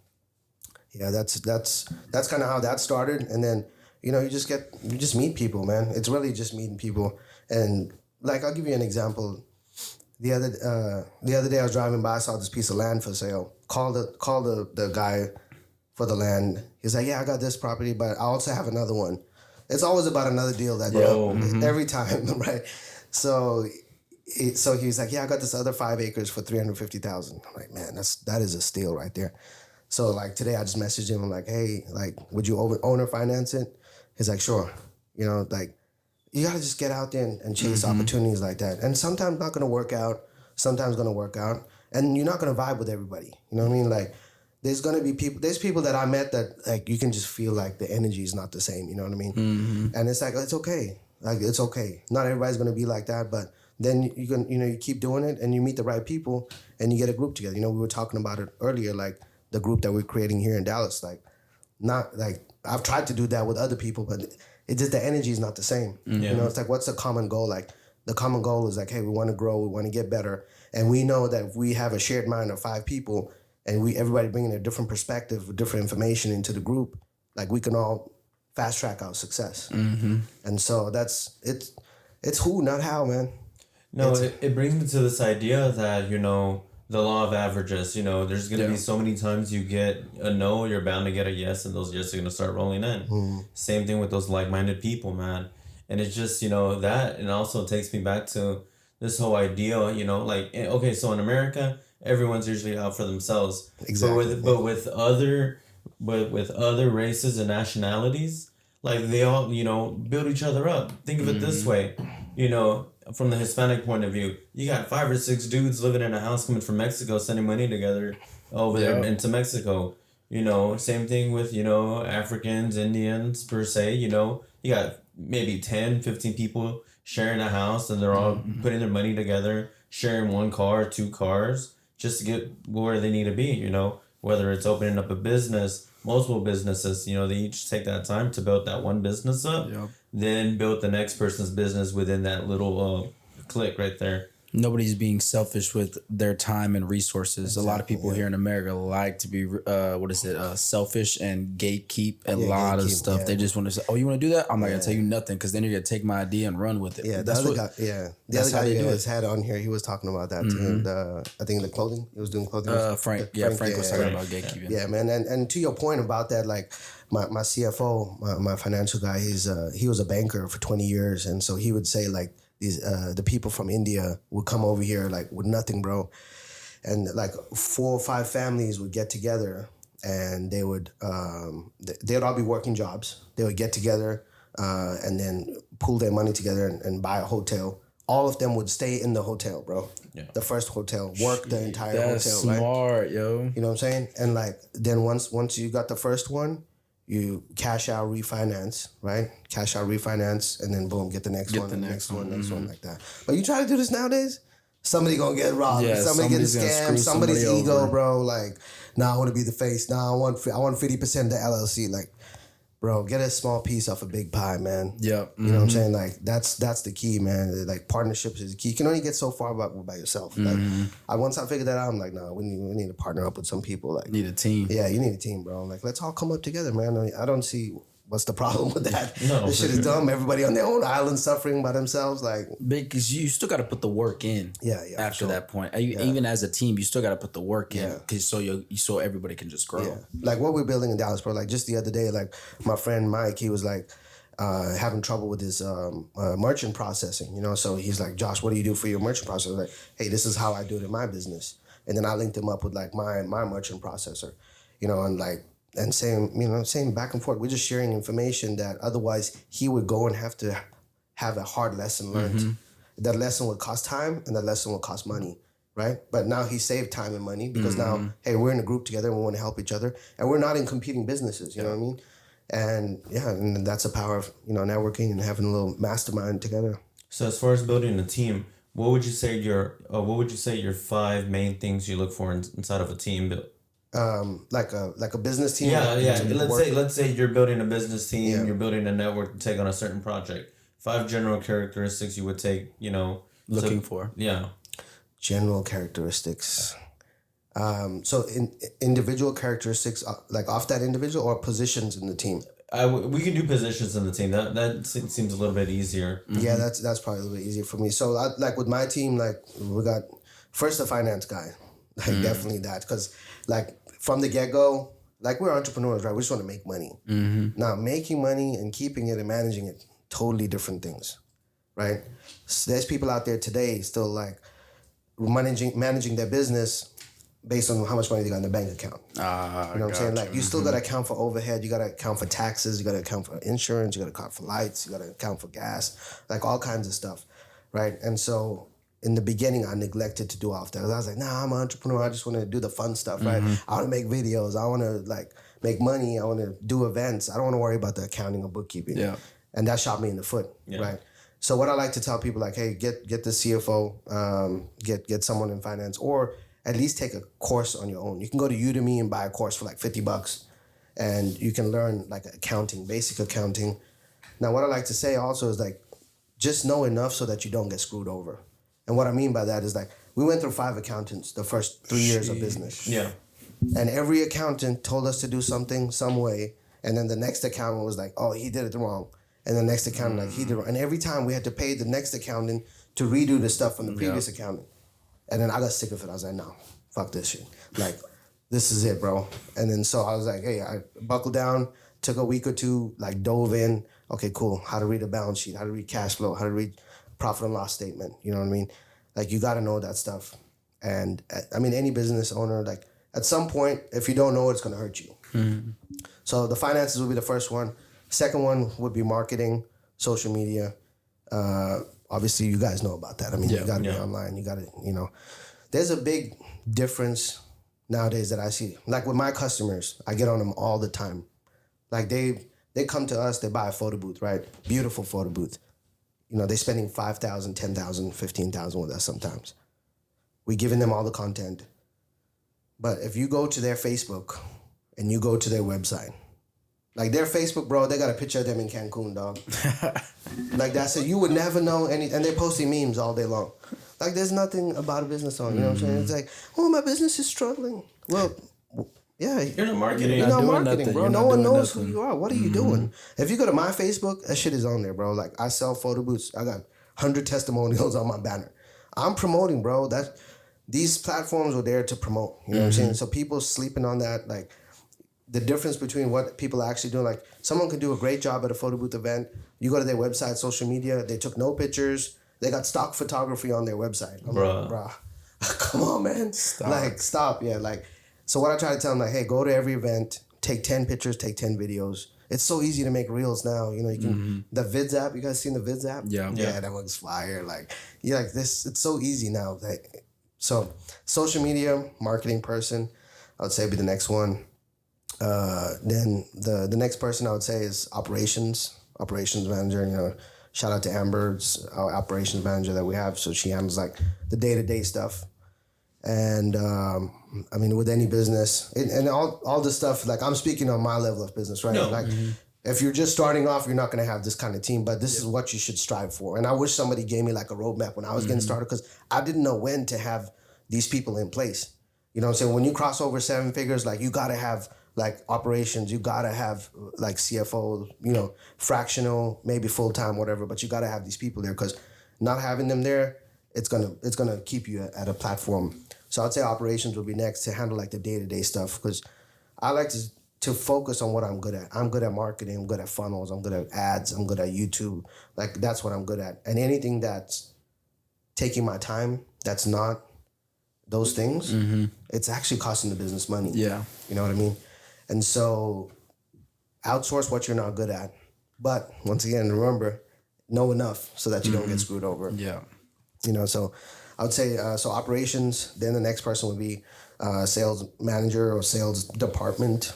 yeah, that's kind of how that started. And then, you know, you just meet people, man. It's really just meeting people. And like, I'll give you an example. The other day I was driving by, I saw this piece of land for sale. Called the guy for the land. He's like, yeah, I got this property, but I also have another one. It's always about another deal that every time, right? So he's like, yeah, I got this other 5 acres for $350,000. I'm like, man, that is a steal right there. So like today I just messaged him. I'm like, hey, like, would you owner finance it? He's like, sure. You know, like, you gotta just get out there and chase opportunities like that. And sometimes not gonna work out, sometimes gonna work out. And you're not gonna vibe with everybody. You know what I mean? Like, there's people that I met that like you can just feel like the energy is not the same. You know what I mean? And it's like, it's okay. Like, it's okay. Not everybody's gonna be like that, but then you keep doing it and you meet the right people and you get a group together. You know, we were talking about it earlier, like the group that we're creating here in Dallas. Like, not like I've tried to do that with other people, but it's just the energy is not the same. You know, it's like, what's the common goal? Like, the common goal is like, hey, we want to grow, we want to get better, and we know that if we have a shared mind of 5 people and everybody bringing a different perspective, different information into the group, like we can all fast track our success. And so it's who, not how, man. No, it brings me to this idea that, you know, the law of averages, you know, there's going to be so many times you get a no, you're bound to get a yes, and those yes are going to start rolling in. Same thing with those like-minded people, man. And it's just, you know, that, and also takes me back to this whole idea, you know, like, okay, so in America, everyone's usually out for themselves. Exactly. But with other races and nationalities, like, they all, you know, build each other up. Think of it this way, you know, from the Hispanic point of view, you got 5 or 6 dudes living in a house coming from Mexico, sending money together over there into Mexico. You know, same thing with, you know, Africans, Indians per se, you know, you got maybe 10, 15 people sharing a house and they're all putting their money together, sharing 1 car, 2 cars, just to get where they need to be, you know, whether it's opening up a business, multiple businesses, you know, they each take that time to build that one business up, then build the next person's business within that little clique right there. Nobody's being selfish with their time and resources. Exactly, a lot of people here in America like to be, selfish and gatekeep a lot of stuff. They just want to say, oh, you want to do that? I'm not going to tell you nothing because then you're going to take my idea and run with it. Yeah, that's what, the other guy you guys had on here, he was talking about that too. I think the clothing, he was doing clothing. Frank was talking about gatekeeping. Yeah, man. And to your point about that, like my CFO, my financial guy, he was a banker for 20 years. And so he would say like, the people from India would come over here like with nothing, bro, and like 4 or 5 families would get together and they would they'd all be working jobs. They would get together and then pool their money together and buy a hotel. All of them would stay in the hotel, bro. Yeah. The first hotel, work the entire hotel. That's smart, right? Yo. You know what I'm saying? And like then once you got the first one, you cash out, refinance, right? Cash out, refinance, and then boom, get the next one, next one, like that. But you try to do this nowadays, somebody gonna get robbed. Yeah, somebody getting scammed. Somebody's ego, bro. Like, nah, I want to be the face. Nah, I want 50% of the LLC. Like, bro, get a small piece off a big pie, man. Yeah, you know what I'm saying? Like that's the key, man. Like partnerships is the key. You can only get so far by yourself. Like, once I figured that out, I'm like, nah, we need to partner up with some people. Like, need a team. Yeah, you need a team, bro. Like, let's all come up together, man. I don't see what's the problem with that. No, this shit is dumb. Everybody on their own island suffering by themselves. Like, because you still got to put the work in. Yeah. After that point, even as a team, you still got to put the work in. Because so everybody can just grow. Yeah. Like what we're building in Dallas, bro. Like just the other day, like my friend Mike, he was like having trouble with his merchant processing. You know, so he's like, Josh, what do you do for your merchant processor? Like, hey, this is how I do it in my business. And then I linked him up with like my merchant processor. You know, and like. And saying back and forth, we're just sharing information that otherwise he would go and have to have a hard lesson learned. That lesson would cost time and that lesson would cost money, right? But now he saved time and money because now, hey, we're in a group together and we want to help each other. And we're not in competing businesses, you know what I mean? And and that's the power of, networking and having a little mastermind together. So as far as building a team, what would you say your 5 main things you look for inside of a team build? Like a business team. Yeah. Let's say you're building a business team, you're building a network to take on a certain project. 5 general characteristics you would take, looking for. Yeah. General characteristics. So in individual characteristics, like off that individual or positions in the team. We can do positions in the team. That seems a little bit easier. Yeah, that's probably a little bit easier for me. So like with my team, like we got first a finance guy. Like definitely that, because like from the get-go, like we're entrepreneurs, right? We just want to make money. Now making money and keeping it and managing it, totally different things, right? So there's people out there today still like managing their business based on how much money they got in their bank account. You know what I'm saying? Like you still got to account for overhead, you got to account for taxes, you got to account for insurance, you got to account for lights, you got to account for gas, like all kinds of stuff, right? And so in the beginning, I neglected to do all of that. I was like, nah, I'm an entrepreneur. I just want to do the fun stuff, right? I want to make videos. I want to like make money. I want to do events. I don't want to worry about the accounting or bookkeeping. Yeah. And that shot me in the foot, right? So what I like to tell people, like, hey, get the CFO, get someone in finance, or at least take a course on your own. You can go to Udemy and buy a course for like $50, and you can learn like accounting, basic accounting. Now, what I like to say also is like, just know enough so that you don't get screwed over. And what I mean by that is like, we went through 5 accountants the first 3 years of business. Yeah. And every accountant told us to do something, some way. And then the next accountant was like, oh, he did it wrong. And the next accountant, like, he did it wrong. And every time we had to pay the next accountant to redo the stuff from the previous accountant. And then I got sick of it. I was like, no, fuck this shit. Like, this is it, bro. And then so I was like, hey, I buckled down, took a week or two, like dove in. Okay, cool. How to read a balance sheet, how to read cash flow, how to read profit and loss statement. You know what I mean? Like, you got to know that stuff. And I mean, any business owner, like at some point, if you don't know it, it's going to hurt you. So the finances would be the first one. Second one would be marketing, social media. obviously you guys know about that. I mean, you got to be online. You got to, there's a big difference nowadays that I see. Like with my customers, I get on them all the time. Like they come to us, they buy a photo booth, right? Beautiful photo booth. They're spending $5,000, $10,000, $15,000 with us sometimes. We giving them all the content. But if you go to their Facebook and you go to their website, like their Facebook, bro, they got a picture of them in Cancun, dog. Like that's it. You would never know any, and they're posting memes all day long. Like there's nothing about a business on, you know what I'm saying? It's like, oh, my business is struggling. Well, yeah. You're not marketing. You're not marketing, bro. No one knows who you are. What are you doing? If you go to my Facebook, that shit is on there, bro. Like I sell photo booths. I got 100 testimonials on my banner. I'm promoting, bro. These platforms were there to promote. You know what I'm saying? So people sleeping on that, like the difference between what people are actually doing. Like someone could do a great job at a photo booth event. You go to their website, social media, they took no pictures. They got stock photography on their website. I'm like, bruh, come on, man. Stop. Like, stop. Yeah, like, so what I try to tell them, like, hey, go to every event, take 10 pictures, take 10 videos. It's so easy to make reels now. You can, the Vids app, you guys seen the Vids app? Yeah, that one's fire. Like, like this, it's so easy now. Like, so social media, marketing person, I would say would be the next one. Then the next person I would say is operations manager. Shout out to Amber's our operations manager that we have. So she handles like the day-to-day stuff. And I mean, with any business and all this stuff, like I'm speaking on my level of business, right? No. Like if you're just starting off, you're not going to have this kind of team, but this is what you should strive for. And I wish somebody gave me like a roadmap when I was getting started, because I didn't know when to have these people in place. You know what I'm saying? When you cross over 7 figures, like you got to have like operations, you got to have like CFO, fractional, maybe full-time, whatever, but you got to have these people there, because not having them there, it's gonna keep you at a platform. So I'd say operations would be next to handle like the day-to-day stuff, because I like to focus on what I'm good at. I'm good at marketing, I'm good at funnels, I'm good at ads, I'm good at YouTube. Like that's what I'm good at. And anything that's taking my time, that's not those things, it's actually costing the business money. Yeah. You know what I mean? And so outsource what you're not good at. But once again, remember, know enough so that you don't get screwed over. Yeah. So I would say, so operations, then the next person would be sales manager or sales department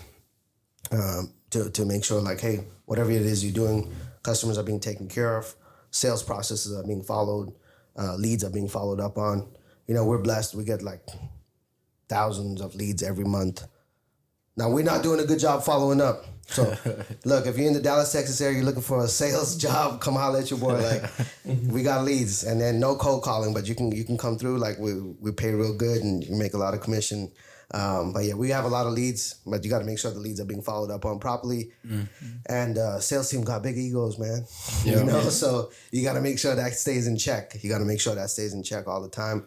to make sure like, hey, whatever it is you're doing, customers are being taken care of, sales processes are being followed, leads are being followed up on. We're blessed. We get like thousands of leads every month. Now, we're not doing a good job following up. So, look, if you're in the Dallas, Texas area, you're looking for a sales job, come holler at your boy. Like, we got leads. And then no cold calling, but you can come through. Like, we pay real good and you make a lot of commission. But, yeah, we have a lot of leads, but you got to make sure the leads are being followed up on properly. And sales team got big egos, man. So you got to make sure that stays in check. You got to make sure that stays in check all the time.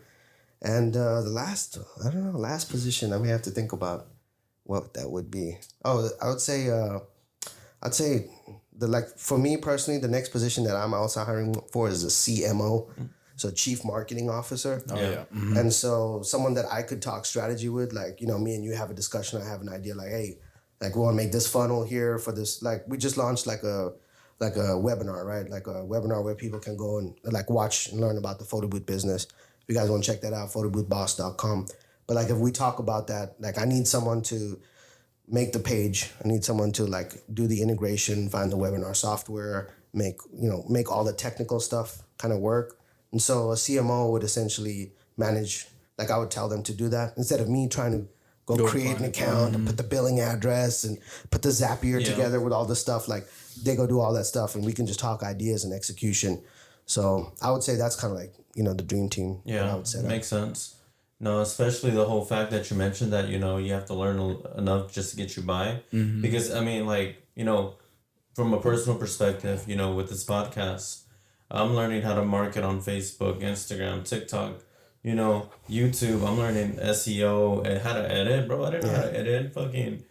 And the last position I may have to think about what that would be. Oh, I would say, for me personally, the next position that I'm also hiring for is a CMO, so Chief Marketing Officer. Oh yeah. And so someone that I could talk strategy with, like, me and you have a discussion, I have an idea, like, hey, like we want to make this funnel here for this, like we just launched like a webinar, right? Like a webinar where people can go and like watch and learn about the photo booth business. If you guys want to check that out, photoboothboss.com. But like if we talk about that, like I need someone to make the page. I need someone to like do the integration, find the webinar software, make all the technical stuff kind of work. And so a CMO would essentially manage, like I would tell them to do that instead of me trying to go create an account and put the billing address and put the Zapier together with all the stuff. Like they go do all that stuff and we can just talk ideas and execution. So I would say that's kind of like, the dream team. Yeah, I would say makes sense. No, especially the whole fact that you mentioned that, you have to learn enough just to get you by. Because, I mean, like, from a personal perspective, with this podcast, I'm learning how to market on Facebook, Instagram, TikTok, YouTube. I'm learning SEO and how to edit, bro. I didn't know how to edit fucking,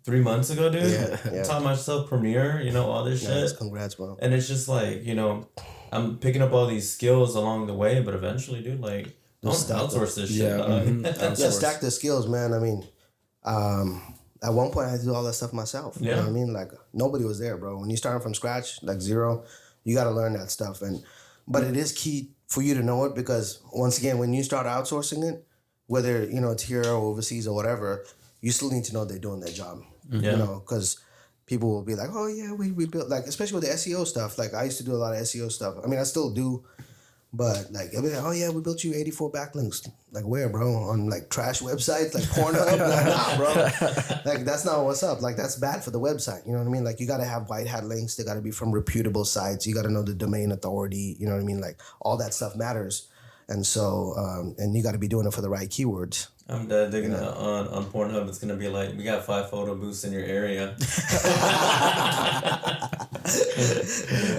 3 months ago, dude? Yeah. Taught myself Premiere, all this shit. Congrats, bro. And it's just like, I'm picking up all these skills along the way, but eventually, dude, like, don't outsource this shit. Yeah, stack the skills, man. I mean, at one point I had to do all that stuff myself. You know what I mean? Like nobody was there, bro. When you start from scratch, like zero, you got to learn that stuff. And But it is key for you to know it because once again, when you start outsourcing it, whether it's here or overseas or whatever, you still need to know they're doing their job. Because people will be like, oh yeah, we built, like, especially with the SEO stuff. Like I used to do a lot of SEO stuff. I mean, I still do. But like, it'll be like, oh yeah, we built you 84 backlinks. Like where, bro? On like trash websites, like Pornhub? Like, nah, bro. Like that's not what's up. Like that's bad for the website. You know what I mean? Like you got to have white hat links. They got to be from reputable sites. You got to know the domain authority. You know what I mean? Like all that stuff matters. And so, and you got to be doing it for the right keywords. I'm dead digging it on Pornhub. It's gonna be like, we got 5 photo booths in your area.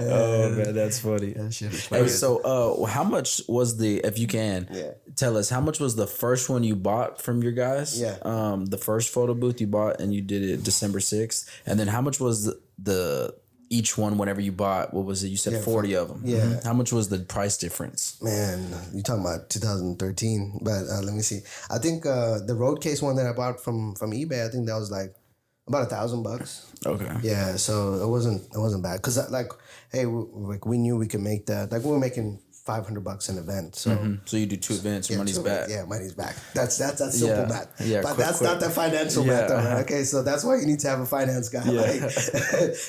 Oh man, that's funny. That shit is funny. Hey, so how much was if you can tell us, how much was the first one you bought from your guys? Yeah. The first photo booth you bought and you did it December 6th. And then how much was the each one whenever you bought, what was it? You said 40 of them. Yeah. Mm-hmm. How much was the price difference? Man, you're talking about 2013. But let me see. I think the road case one that I bought from eBay, I think that was like about $1,000. Okay. Yeah, so it wasn't bad because like, hey, we knew we could make that. Like we were making $500 an event. So So you do 2 events, your money's back. Yeah, money's back. That's simple math. Yeah, but that's not the financial math, though, right? Okay, so that's why you need to have a finance guy, like,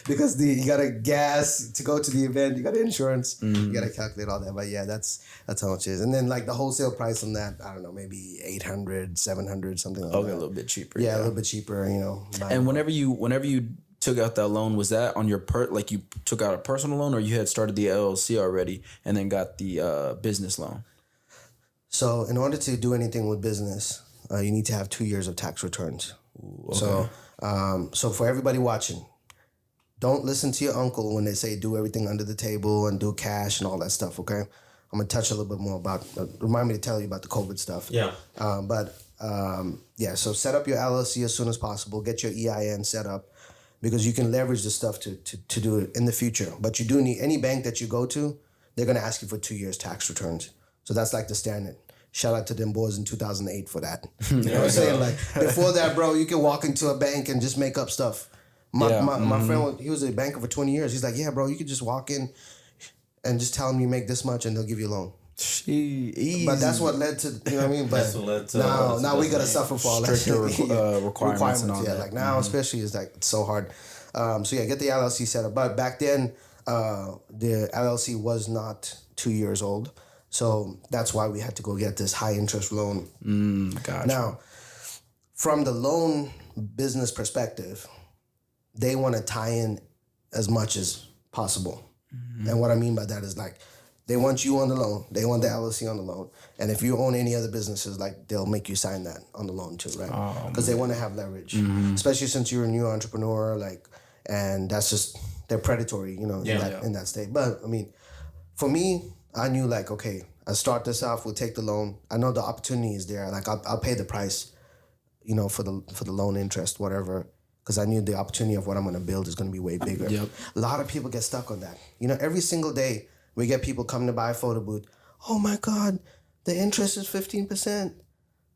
because you got to gas to go to the event, you got insurance, you got to calculate all that. But yeah, that's how much it is. And then like the wholesale price on that, I don't know, maybe 800, 700, something like that. Okay, a little bit cheaper. Yeah, a little bit cheaper, And whenever you took out that loan, was that on your like you took out a personal loan, or you had started the LLC already and then got the business loan? So in order to do anything with business, you need to have 2 years of tax returns. Ooh, okay. So for everybody watching, don't listen to your uncle when they say do everything under the table and do cash and all that stuff, okay? I'm going to touch a little bit more about, remind me to tell you about the COVID stuff. Yeah. So set up your LLC as soon as possible. Get your EIN set up because you can leverage the stuff to do it in the future. But you do need, any bank that you go to, they're going to ask you for 2 years tax returns. So that's like the standard. Shout out to them boys in 2008 for that. You know what I'm saying? Like before that, bro, you can walk into a bank and just make up stuff. My friend, he was a banker for 20 years. He's like, yeah, bro, you could just walk in and just tell them you make this much and they'll give you a loan. But that's what led to, you know what I mean? But that's what led to now we got to suffer for all that shit. Requirements and all that. Like now especially is like it's so hard. Get the LLC set up. But back then, the LLC was not 2 years old. So that's why we had to go get this high interest loan. Gotcha. Now, from the loan business perspective, they want to tie in as much as possible. And what I mean by that is like, they want you on the loan. They want the LLC on the loan. And if you own any other businesses, like they'll make you sign that on the loan too, right? Because they want to have leverage, especially since you're a new entrepreneur, like, and that's just, they're predatory, in that state. But I mean, for me, I knew like, okay, I start this off, we'll take the loan. I know the opportunity is there. Like I'll pay the price, for the loan interest, whatever. Because I knew the opportunity of what I'm going to build is going to be way bigger. Yep. A lot of people get stuck on that. Every single day we get people coming to buy a photo booth. Oh my God, the interest is 15%.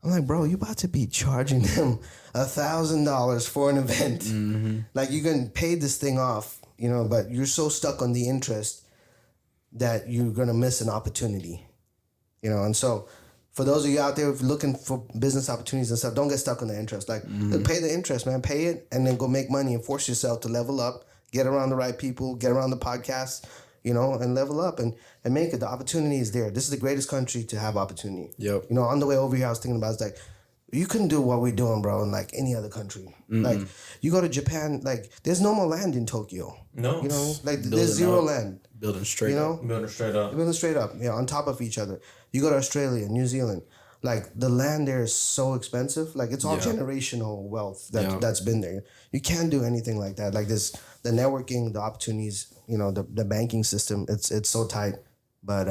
I'm like, bro, you about to be charging them $1,000 for an event. Like you can pay this thing off, but you're so stuck on the interest that you're going to miss an opportunity, and so for those of you out there looking for business opportunities and stuff, don't get stuck on the interest. Like, pay the interest, man. Pay it and then go make money and force yourself to level up, get around the right people, get around the podcast, and level up and make it. The opportunity is there. This is the greatest country to have opportunity. Yep. On the way over here, I was thinking about, it's like, you couldn't do what we're doing, bro, in like any other country. Like, you go to Japan, like, there's no more land in Tokyo. No. Like, there's zero land. Building straight up. Building straight up. Building straight up, on top of each other. You go to Australia, New Zealand, like the land there is so expensive. Like it's all generational wealth that's been there. You can't do anything like that. Like this, the networking, the opportunities, the banking system, it's so tight. But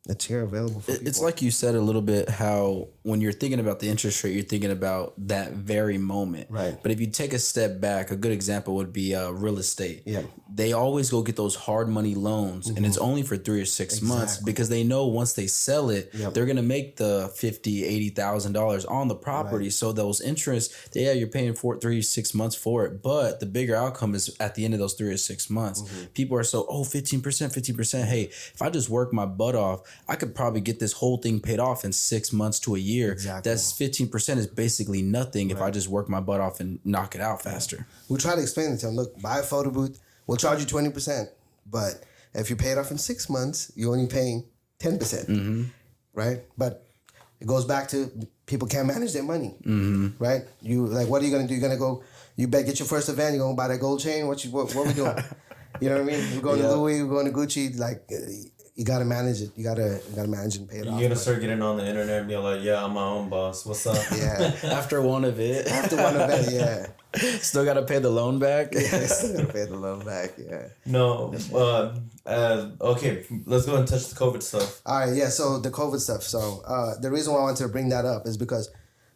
It's here available for It's people. like you said a little bit how when you're thinking about the interest rate, you're thinking about that very moment. Right. But if you take a step back, a good example would be real estate. Yeah. They always go get those hard money loans, and it's only for 3 or 6 months because they know once they sell it, they're gonna make the $50,000-$80,000 on the property. Right. So those interests, you're paying for 3 or 6 months for it, but the bigger outcome is at the end of those 3 or 6 months. People are so 15%. Hey, if I just work my butt off, I could probably get this whole thing paid off in 6 months to a year. Exactly. That's 15% is basically nothing if I just work my butt off and knock it out faster. We try to explain it to them. Look, buy a photo booth. We'll charge you 20%, but if you pay it off in 6 months, you're only paying 10%, right? But it goes back to people can't manage their money, right? You like, what are you gonna do? You're gonna go. You better get your first event. You're gonna buy that gold chain. What we doing? You know what I mean? We're going to Louis. We're going to Gucci. Like, you gotta manage it. You gotta manage it and pay it off. You're gonna start getting on the internet and be like, yeah, I'm my own boss. What's up? Yeah. After one event, yeah. Still gotta pay the loan back. Yeah, still gotta pay the loan back. Yeah. No. Okay. Let's go and touch the COVID stuff. All right. Yeah. So the COVID stuff. So the reason why I wanted to bring that up is because,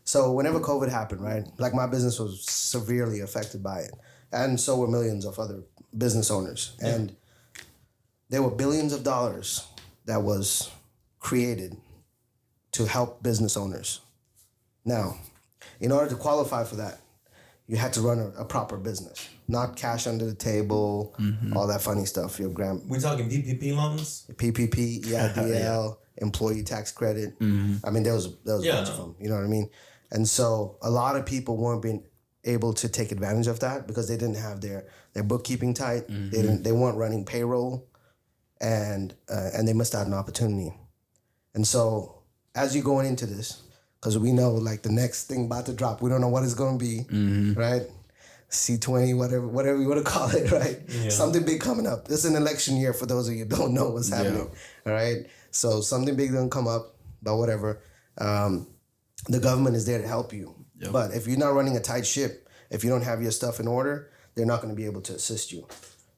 so whenever COVID happened, right? Like my business was severely affected by it, and so were millions of other business owners, and there were billions of dollars that was created to help business owners. Now, in order to qualify for that, you had to run a proper business, not cash under the table, all that funny stuff. We talking PPP loans? PPP, EIDL, employee tax credit. I mean, there was a bunch of them. You know what I mean? And so a lot of people weren't being able to take advantage of that because they didn't have their bookkeeping tight. They weren't running payroll. And they missed out on an opportunity. And so as you're going into this, because we know like the next thing about to drop, we don't know what it's going to be, right? C20, whatever you want to call it, right? Yeah. Something big coming up. This is an election year for those of you who don't know what's happening, all right? So something big going to come up, but whatever. The government is there to help you. Yep. But if you're not running a tight ship, if you don't have your stuff in order, they're not going to be able to assist you.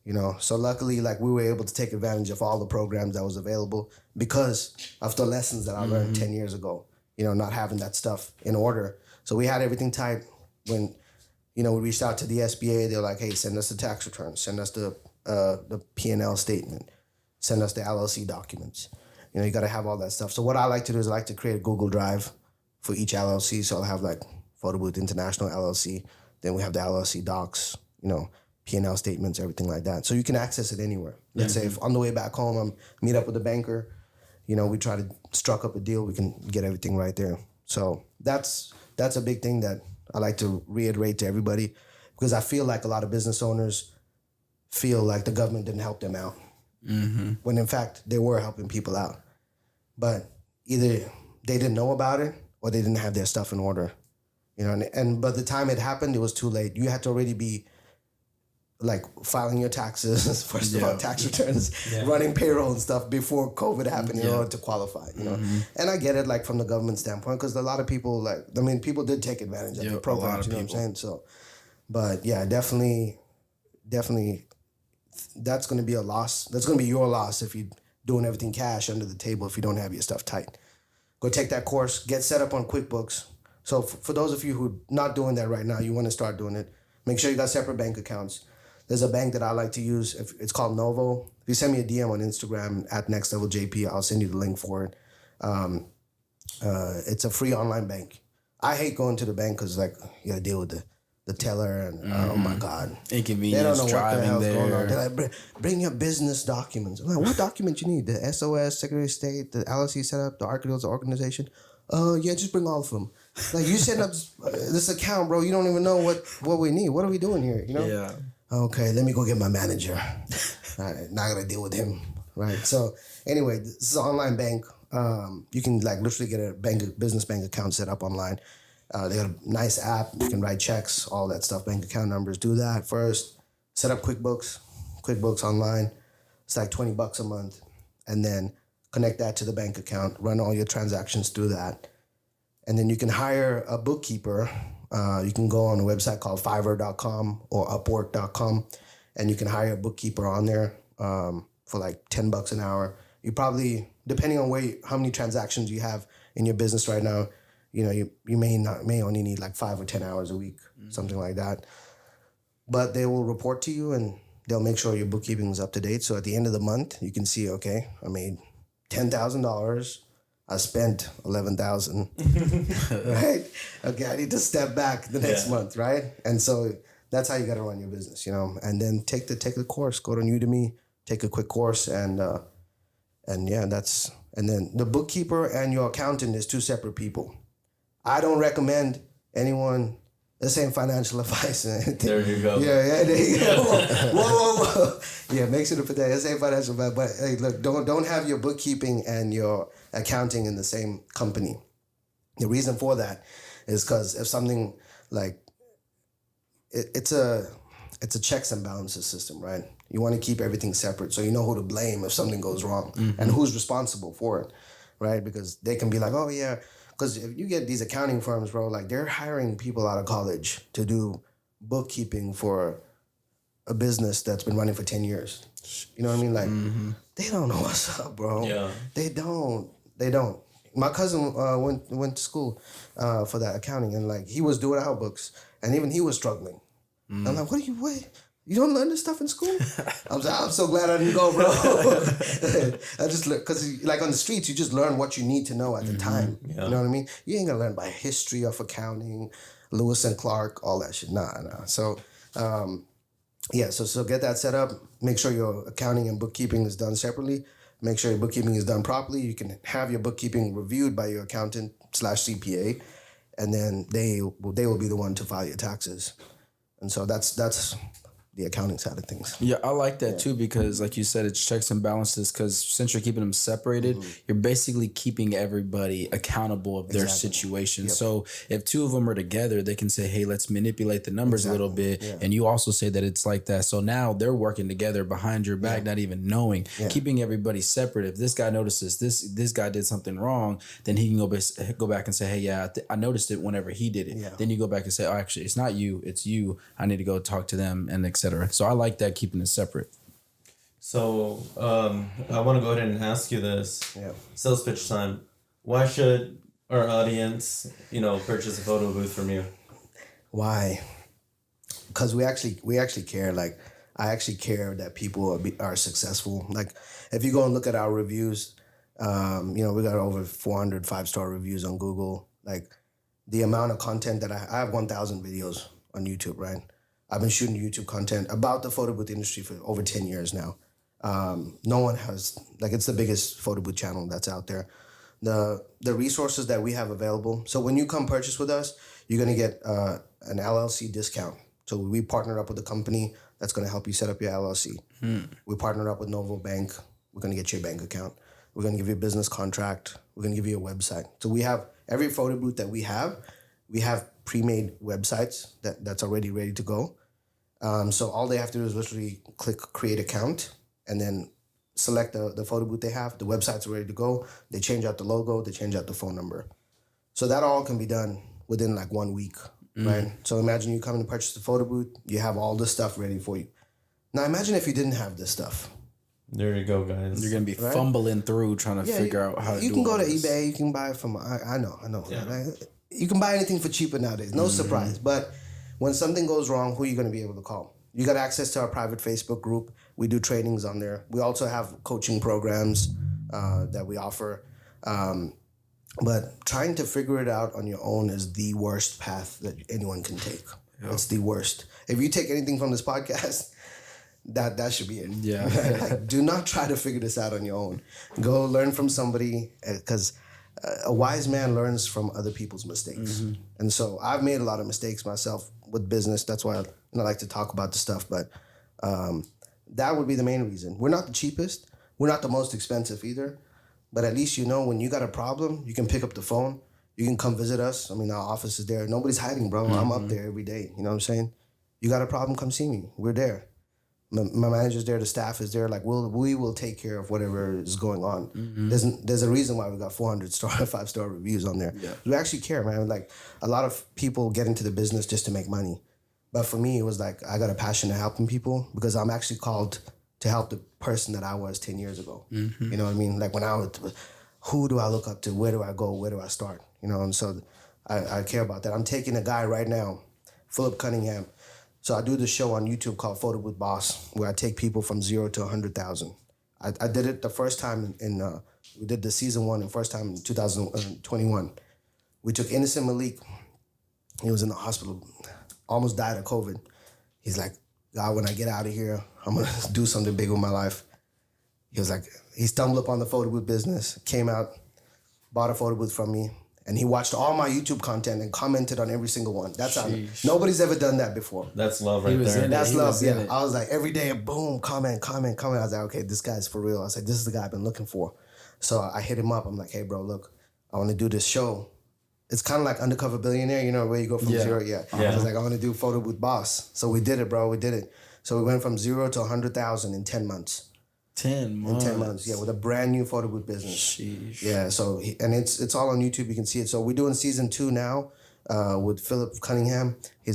You know, so luckily, like we were able to take advantage of all the programs that was available because of the lessons that I learned 10 years ago, you know, not having that stuff in order. So we had everything tight. When, you know, we reached out to the SBA, they're like, hey, send us the tax return, send us the P&L statement, send us the LLC documents. You know, you got to have all that stuff. So what I like to do is I like to create a Google Drive for each LLC. So I'll have like Photobooth International LLC. Then we have the LLC docs, you know, P&L statements, everything like that. So you can access it anywhere. Let's say if on the way back home, I'm meet up with the banker, you know, we try to struck up a deal, we can get everything right there. So that's a big thing that I like to reiterate to everybody because I feel like a lot of business owners feel like the government didn't help them out. When in fact, they were helping people out. But either they didn't know about it or they didn't have their stuff in order. You know, and by the time it happened, it was too late. You had to already be like filing your taxes, first of all, tax returns, running payroll and stuff before COVID happened in order to qualify, you know? And I get it, like, from the government standpoint, because a lot of people, like, I mean, people did take advantage of the programs, you know what I'm saying? So, but yeah, definitely, that's going to be a loss. That's going to be your loss if you're doing everything cash under the table if you don't have your stuff tight. Go take that course, get set up on QuickBooks. So for those of you who are not doing that right now, you want to start doing it, make sure you got separate bank accounts. There's a bank that I like to use. It's called Novo. If you send me a DM on Instagram at NextLevelJP, I'll send you the link for it. It's a free online bank. I hate going to the bank because like you gotta deal with the teller and oh my God, inconvenience. They don't know what the hell's there. going on. They're like, bring your business documents. I'm like, what document you need? The SOS, Secretary of State, the LLC setup, the Articles of Organization. Yeah, just bring all of them. Like you setting up this account, bro. You don't even know what we need. What are we doing here? You know? Yeah. Okay, let me go get my manager. All right, now I gotta deal with him. Right. So anyway, this is an online bank. You can like literally get a business bank account set up online. They got a nice app. You can write checks, all that stuff, bank account numbers. Do that first. Set up QuickBooks online. It's like $20 a month, and then connect that to the bank account. Run all your transactions through that, and then you can hire a bookkeeper. You can go on a website called Fiverr.com or Upwork.com, and you can hire a bookkeeper on there for like $10 an hour, you probably, depending on how many transactions you have in your business right now, you may only need like 5 or 10 hours a week, something like that. But they will report to you and they'll make sure your bookkeeping is up to date. So at the end of the month, you can see, okay, I made $10,000. I spent $11,000, right? Okay, I need to step back the next month, right? And so that's how you got to run your business, And then take the course. Go to Udemy, take a quick course, and then the bookkeeper and your accountant is 2 separate people. I don't recommend anyone. This ain't financial advice. There you go. Yeah, there you go. Whoa. Yeah, make sure to put that. This ain't financial advice. But hey, look, don't have your bookkeeping and your accounting in the same company. The reason for that is because if something like it's a checks and balances system, right? You want to keep everything separate so you know who to blame if something goes wrong and who's responsible for it, right? Because they can be like, oh yeah. Because if you get these accounting firms, bro, like they're hiring people out of college to do bookkeeping for a business that's been running for 10 years. You know what I mean? Like, they don't know what's up, bro. Yeah. They don't. My cousin went to school for that accounting, and like he was doing our books, and even he was struggling. I'm like, what? You don't learn this stuff in school? I'm so glad I didn't go, bro. I just learned, because like on the streets, you just learn what you need to know at the time. Yeah. You know what I mean? You ain't gonna learn by history of accounting, Lewis and Clark, all that shit. Nah. So, so get that set up. Make sure your accounting and bookkeeping is done separately. Make sure your bookkeeping is done properly. You can have your bookkeeping reviewed by your accountant / CPA, and then they will be the one to file your taxes. And so that's the accounting side of things. Yeah, I like that too, because like you said, it's checks and balances, because since you're keeping them separated, you're basically keeping everybody accountable of their situation. Yep. So if 2 of them are together, they can say, hey, let's manipulate the numbers a little bit. Yeah. And you also say that it's like that. So now they're working together behind your back, not even knowing, keeping everybody separate. If this guy notices this guy did something wrong, then he can go back and say, hey, I noticed it whenever he did it. Yeah. Then you go back and say, oh, actually, it's not you, it's you. I need to go talk to them, and etc. So I like that, keeping it separate. So I want to go ahead and ask you this. Yeah. Sales pitch time. Why should our audience, purchase a photo booth from you? Why? Because we actually care. Like, I actually care that people are successful. Like, if you go and look at our reviews, we got over 400 5-star reviews on Google. Like, the amount of content that I have 1,000 videos on YouTube, right? I've been shooting YouTube content about the photo booth industry for over 10 years now. No one has, it's the biggest photo booth channel that's out there. The resources that we have available. So when you come purchase with us, you're going to get an LLC discount. So we partnered up with a company that's going to help you set up your LLC. We partnered up with Novo Bank. We're going to get you a bank account. We're going to give you a business contract. We're going to give you a website. So we have every photo booth that we have pre-made websites that's already ready to go. So all they have to do is literally click create account and then select the photo booth they have. The website's ready to go. They change out the logo. They change out the phone number. So that all can be done within 1 week, right? So imagine you come to purchase the photo booth. You have all this stuff ready for you. Now imagine if you didn't have this stuff. There you go, guys. You're going to be fumbling through trying to figure out how to do it. You can go to eBay. You can buy it from, I know. Yeah. Right? You can buy anything for cheaper nowadays. No surprise. But when something goes wrong, who are you going to be able to call? You got access to our private Facebook group. We do trainings on there. We also have coaching programs that we offer. But trying to figure it out on your own is the worst path that anyone can take. Yep. It's the worst. If you take anything from this podcast, that should be it. Yeah. Do not try to figure this out on your own. Go learn from somebody, because a wise man learns from other people's mistakes. And so I've made a lot of mistakes myself with business. That's why I like to talk about the stuff. But that would be the main reason. We're not the cheapest. We're not the most expensive either. But at least when you got a problem, you can pick up the phone. You can come visit us. I mean, our office is there. Nobody's hiding, bro. I'm up there every day. You know what I'm saying? You got a problem, come see me. We're there. My manager's there, the staff is there. We will take care of whatever is going on. There's a reason why we got 400 5-star reviews on there. Yeah. We actually care, man. A lot of people get into the business just to make money. But for me, it was I got a passion to helping people, because I'm actually called to help the person that I was 10 years ago. You know what I mean? Like when I was, who do I look up to? Where do I go? Where do I start? You know, and so I care about that. I'm taking a guy right now, Philip Cunningham. So I do this show on YouTube called Photobooth Boss, where I take people from 0 to 100,000. I did it the first time we did the season 1 and first time in 2021. We took Innocent Malik. He was in the hospital, almost died of COVID. He's like, God, when I get out of here, I'm going to do something big with my life. He was like, he stumbled upon the photo booth business, came out, bought a photo booth from me, and he watched all my YouTube content and commented on every single one. That's how, nobody's ever done that before. That's love right there. That's love, yeah. I was like, every day, boom, comment. I was like, okay, this guy's for real. I was like, this is the guy I've been looking for. So I hit him up. I'm like, hey, bro, look, I want to do this show. It's kind of like Undercover Billionaire, you know, where you go from zero. I was like, I want to do Photo Booth Boss. So we did it, bro. We did it. So we went from 0 to 100,000 in 10 months. 10 months. In 10 months, yeah, with a brand new photo booth business. Sheesh. Yeah, so and it's all on YouTube. You can see it. So we're doing season 2 now with Philip Cunningham. He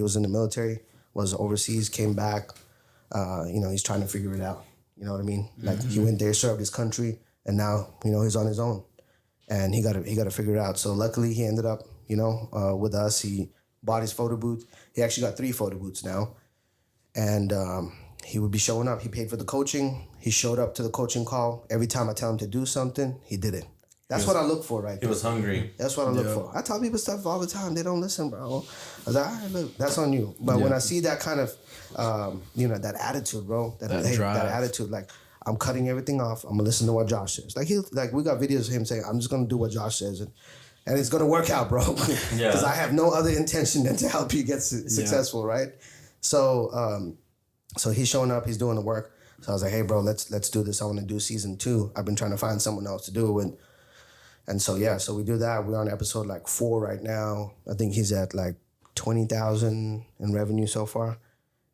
was in the military, was overseas, came back. You know, he's trying to figure it out. You know what I mean? Like he went there, served his country, and now you know he's on his own, and he got to figure it out. So luckily he ended up with us. He bought his photo booth. He actually got 3 photo booths now, and he would be showing up. He paid for the coaching. He showed up to the coaching call. Every time I tell him to do something, he did it. That's what I look for right there. He was hungry. That's what I look for. I tell people stuff all the time. They don't listen, bro. I was like, all right, look, that's on you. But when I see that kind of, that attitude, bro, that attitude, like, I'm cutting everything off. I'm going to listen to what Josh says. Like we got videos of him saying, I'm just going to do what Josh says. And it's going to work out, bro. Because I have no other intention than to help you get successful, right? So he's showing up, he's doing the work. So I was like, hey, bro, let's do this. I want to do season 2. I've been trying to find someone else to do it. And so, so we do that. We're on episode 4 right now. I think he's at 20,000 in revenue so far.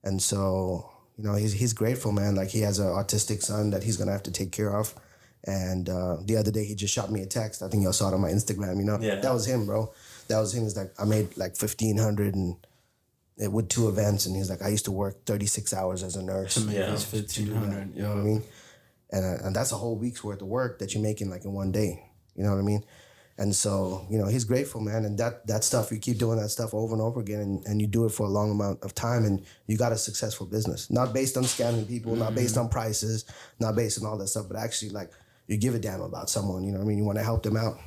And so, he's grateful, man. Like he has an autistic son that he's going to have to take care of. And the other day he just shot me a text. I think y'all saw it on my Instagram, That was him, bro. That was him. It's like, I made 1,500 and with 2 events, and he's like, I used to work 36 hours as a nurse. Yeah, it's 1,500. You know what I mean? And that's a whole week's worth of work that you're making in one day. You know what I mean? And so, he's grateful, man. And that stuff, you keep doing that stuff over and over again, and you do it for a long amount of time, and you got a successful business. Not based on scamming people, not based on prices, not based on all that stuff, but actually you give a damn about someone. You know what I mean? You want to help them out.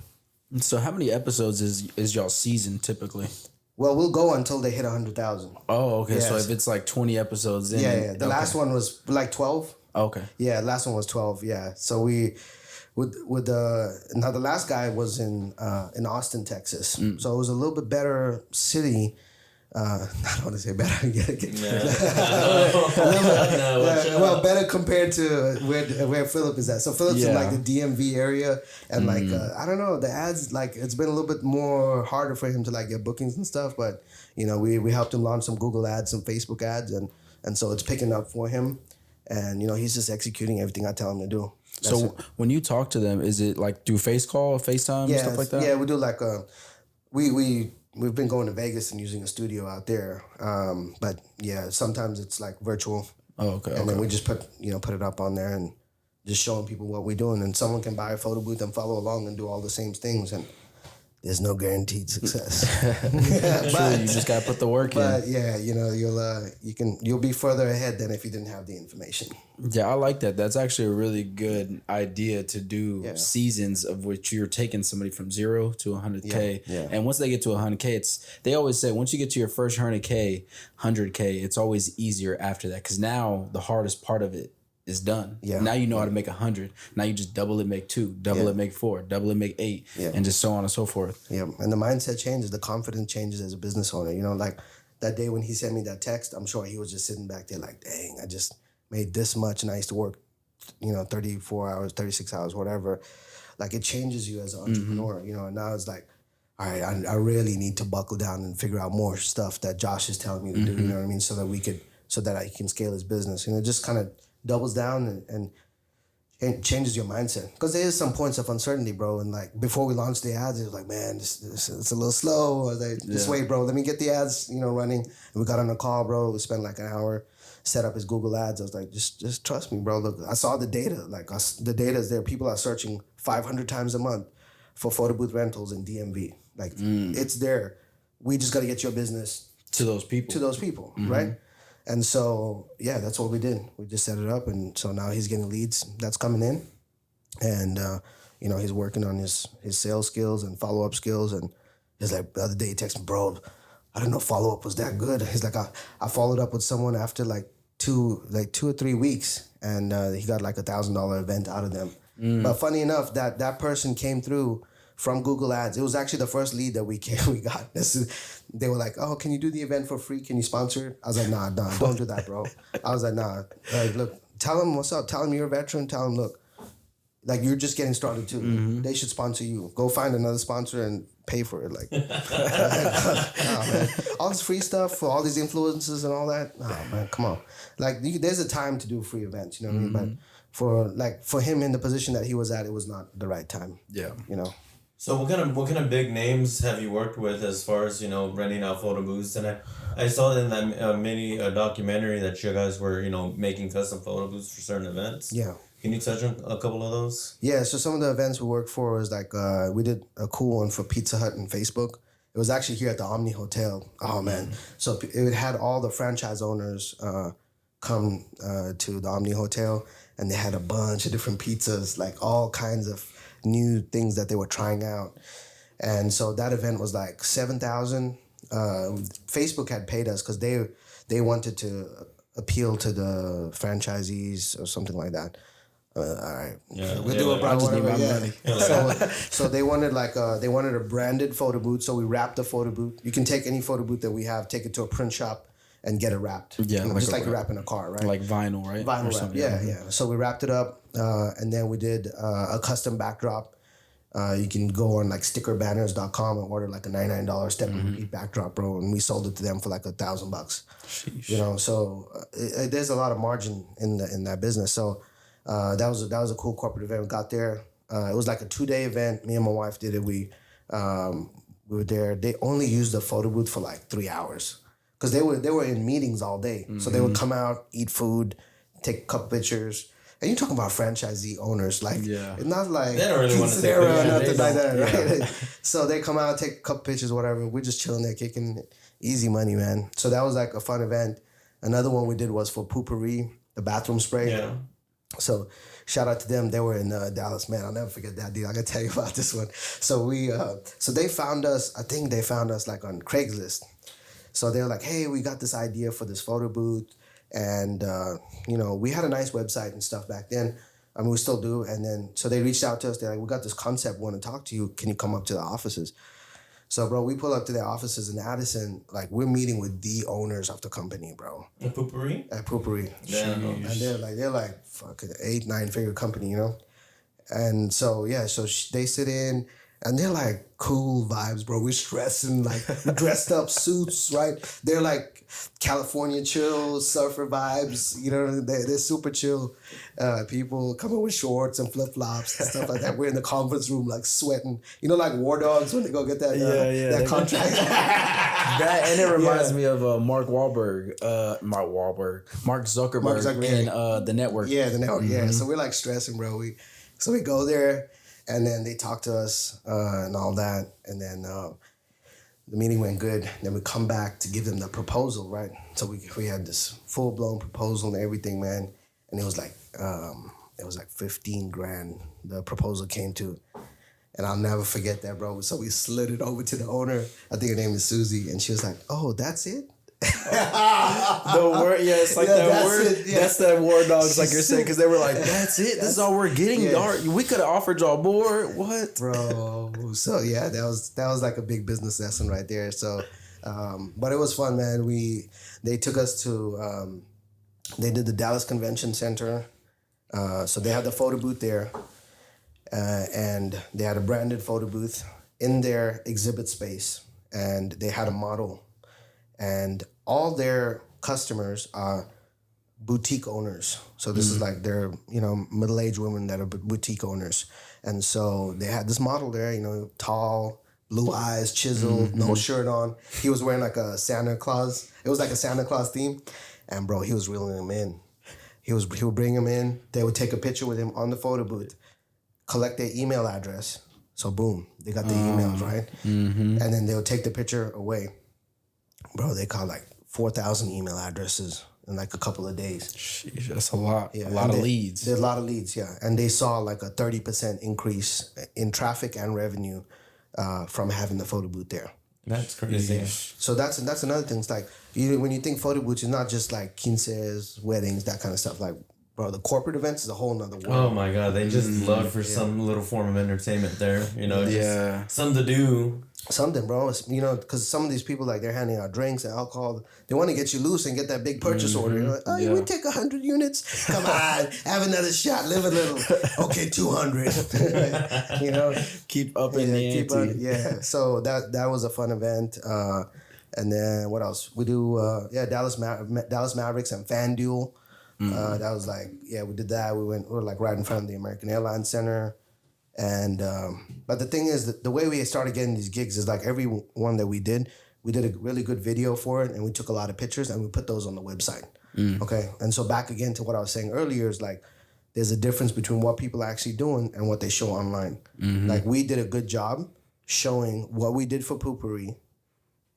So how many episodes is y'all season typically? Well, we'll go until they hit 100,000. Oh, okay. Yes. So if it's 20 episodes in. Yeah. The last one was 12. Okay. Yeah, last one was 12. Yeah. So we, now the last guy was in Austin, Texas. So it was a little bit better city. I don't want to say better. Well, better compared to where Philip is at. So Philip's in the DMV area, and I don't know, the ads it's been a little bit more harder for him to get bookings and stuff. But we helped him launch some Google ads, some Facebook ads, and so it's picking up for him. And he's just executing everything I tell him to do. So when you talk to them, is it through FaceTime, stuff like that? Yeah, we do we've been going to Vegas and using a studio out there. But yeah, sometimes it's virtual. Oh, okay. And then we just put it up on there and just showing people what we're doing. And someone can buy a photo booth and follow along and do all the same things. And there's no guaranteed success. But you just gotta put the work in. But yeah, you'll be further ahead than if you didn't have the information. Yeah, I like that. That's actually a really good idea to do seasons of which you're taking somebody from 0 to 100K. Yeah. And once they get to 100K, they always say once you get to your first 100K, it's always easier after that, because now the hardest part of it is done. Yeah. Now you know how to make 100. Now you just double it, make 2, double it, make 4, double it, make 8, and just so on and so forth. Yeah, and the mindset changes, the confidence changes as a business owner. That day when he sent me that text, I'm sure he was just sitting back there dang, I just made this much and I used to work, 34 hours, 36 hours, whatever. It changes you as an entrepreneur, and now it's all right, I really need to buckle down and figure out more stuff that Josh is telling me to do, you know what I mean? So that I can scale his business. It just kind of doubles down and it changes your mindset because there is some points of uncertainty, bro. And like before we launched the ads, it was like, man, this it's a little slow. Or like, just wait, bro. Let me get the ads, running. And we got on a call, bro. We spent like an hour, set up his Google ads. I was like, just trust me, bro. Look, I saw the data. Like the data is there. People are searching 500 times a month for photo booth rentals in DMV. Like it's there. We just got to get your business to those people, right? And so, yeah, that's what we did. We just set it up. And so now he's getting leads that's coming in. And, he's working on his sales skills and follow-up skills. And he's like, the other day he texted me, bro, I didn't know follow-up was that good. He's like, I followed up with someone after like 2 or 3 weeks. And he got like $1,000 event out of them. But funny enough, that person came through from Google Ads. It was actually the first lead that we got. They were like, oh, can you do the event for free? Can you sponsor it? I was like, nah, don't do that, bro. I was like, nah. Like, look, tell them what's up. Tell them you're a veteran. Tell them, look, like you're just getting started too. They should sponsor you. Go find another sponsor and pay for it. Like, man. All this free stuff for all these influencers and all that. Oh, man, come on. Like, there's a time to do free events, you know what I mean? But for him in the position that he was at, it was not the right time. Yeah. So what kind of big names have you worked with as far as renting out photo booths? And I saw in that mini documentary that you guys were making custom photo booths for certain events. Yeah. Can you touch on a couple of those? Yeah. So some of the events we worked for was like we did a cool one for Pizza Hut and Facebook. It was actually here at the Omni Hotel. Oh man! So it had all the franchise owners come to the Omni Hotel, and they had a bunch of different pizzas, like all kinds of new things that they were trying out. And so that event was like 7,000. Facebook had paid us because they wanted to appeal to the franchisees or something like that. All right. Yeah. We'll do it, bro. Whatever. Money. So they wanted a branded photo booth. So we wrapped the photo booth. You can take any photo booth that we have, take it to a print shop and get it wrapped. Yeah. Just like you wrap in a car, right? Like vinyl, right? Vinyl wrap. Yeah. So we wrapped it up. And then we did a custom backdrop. You can go on like stickerbanners.com and order like a $99 step and repeat backdrop, bro. And we sold it to them for like $1,000. So there's a lot of margin in that business. So that was a cool corporate event. We got there. It was like a 2-day event. Me and my wife did it. We were there. They only used the photo booth for like 3 hours because they were in meetings all day. So they would come out, eat food, take a couple pictures. And you're talking about franchisee owners, like it's not like they don't really want to take or nothing like that, right? So they come out, take a couple pictures, whatever. We're just chilling there, kicking easy money, man. So that was like a fun event. Another one we did was for Poopery, the bathroom spray. Yeah. So shout out to them. They were in Dallas, man. I'll never forget that deal. I gotta tell you about this one. So so they found us. I think they found us like on Craigslist. So they were like, hey, we got this idea for this photo booth. And, we had a nice website and stuff back then. I mean, we still do. And then, so they reached out to us. They're like, we got this concept. We want to talk to you. Can you come up to the offices? So, bro, we pull up to their offices in Addison. Like, we're meeting with the owners of the company, bro. At Poopery? At Poopery. Damn. And they're like fucking 8-9 figure company, And so, they sit in. And they're like cool vibes, bro. We're stressing, like dressed up suits, right? They're like California chill, surfer vibes. They're super chill people coming with shorts and flip flops and stuff like that. We're in the conference room, like sweating. Like war dogs when they go get that that contract. And it reminds me of Mark Zuckerberg in The Network. Yeah, The Network. Yeah, so we're like stressing, bro. So we go there. And then they talked to us and all that. And then the meeting went good. Then we come back to give them the proposal, right? So we had this full-blown proposal and everything, man. And it was like $15,000 the proposal came to. And I'll never forget that, bro. So we slid it over to the owner. I think her name is Susie. And she was like, oh, that's it? The word, it's like that word. That's that war dogs, like you're saying, because they were like, "That's it. This is all we're getting. We could have offered y'all more. What, bro?" So that was like a big business lesson right there. So, but it was fun, man. They took us to, they did the Dallas Convention Center. So they had the photo booth there, and they had a branded photo booth in their exhibit space, and they had a model. And all their customers are boutique owners. So this is like they're, middle-aged women that are boutique owners. And so they had this model there, tall, blue eyes, chiseled, no shirt on. He was wearing like a Santa Claus. It was like a Santa Claus theme. And bro, he was reeling them in. He would bring them in. They would take a picture with him on the photo booth, collect their email address. So boom, they got the emails, right? And then they would take the picture away. Bro, they caught like 4,000 email addresses in like a couple of days. Sheesh, that's a lot. Yeah, a lot of leads. There's a lot of leads, yeah. And they saw like a 30% increase in traffic and revenue from having the photo booth there. That's crazy. Yeah. So that's another thing. It's like when you think photo booths, it's not just like quinces, weddings, that kind of stuff. Like, bro, the corporate events is a whole nother world. Oh my God, they just love for some little form of entertainment there. Just something to do. Something, bro. Because some of these people, like, they're handing out drinks and alcohol. They want to get you loose and get that big purchase order. You're like, you would take 100 units? Come on, have another shot, live a little. Okay, 200. Keep up in the ante. Yeah. So that was a fun event. And then what else? We do Dallas Mavericks and FanDuel. That was like, we did that. We were like right in front of the American Airlines Center. And but the thing is that the way we started getting these gigs is like every one that we did a really good video for it, and we took a lot of pictures and we put those on the website. Okay. And so back again to what I was saying earlier is like there's a difference between what people are actually doing and what they show online. Like we did a good job showing what we did for Poopery,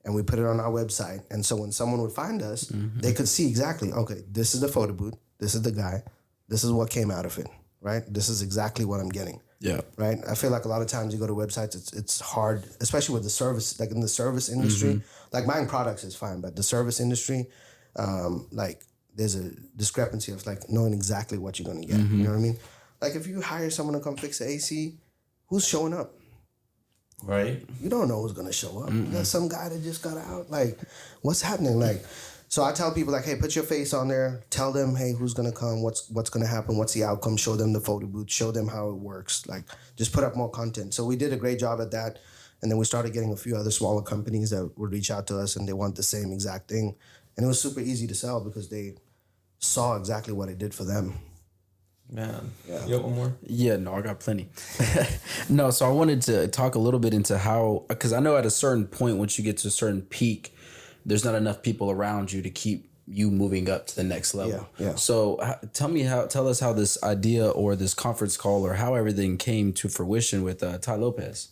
and we put it on our website. And so when someone would find us, they could see exactly, okay, this is the photo booth, this is the guy, this is what came out of it, right? This is exactly what I'm getting. Yeah. Right. I feel like a lot of times you go to websites, it's hard, especially with the service, like in the service industry. Like buying products is fine, but the service industry, like there's a discrepancy of like knowing exactly what you're gonna get. You know what I mean? Like if you hire someone to come fix the AC, who's showing up? Right. You don't know who's gonna show up. There's some guy that just got out. Like, what's happening? Like, so I tell people like, hey, put your face on there. Tell them, hey, who's gonna come? What's gonna happen? What's the outcome? Show them the photo booth. Show them how it works. Like, just put up more content. So we did a great job at that, and then we started getting a few other smaller companies that would reach out to us, and they want the same exact thing, and it was super easy to sell because they saw exactly what it did for them. Man, you got one more? Yeah, no, I got plenty. No, so I wanted to talk a little bit into how, because I know at a certain point, once you get to a certain peak, there's not enough people around you to keep you moving up to the next level. Yeah. So tell us how this idea or this conference call or how everything came to fruition with Ty Lopez.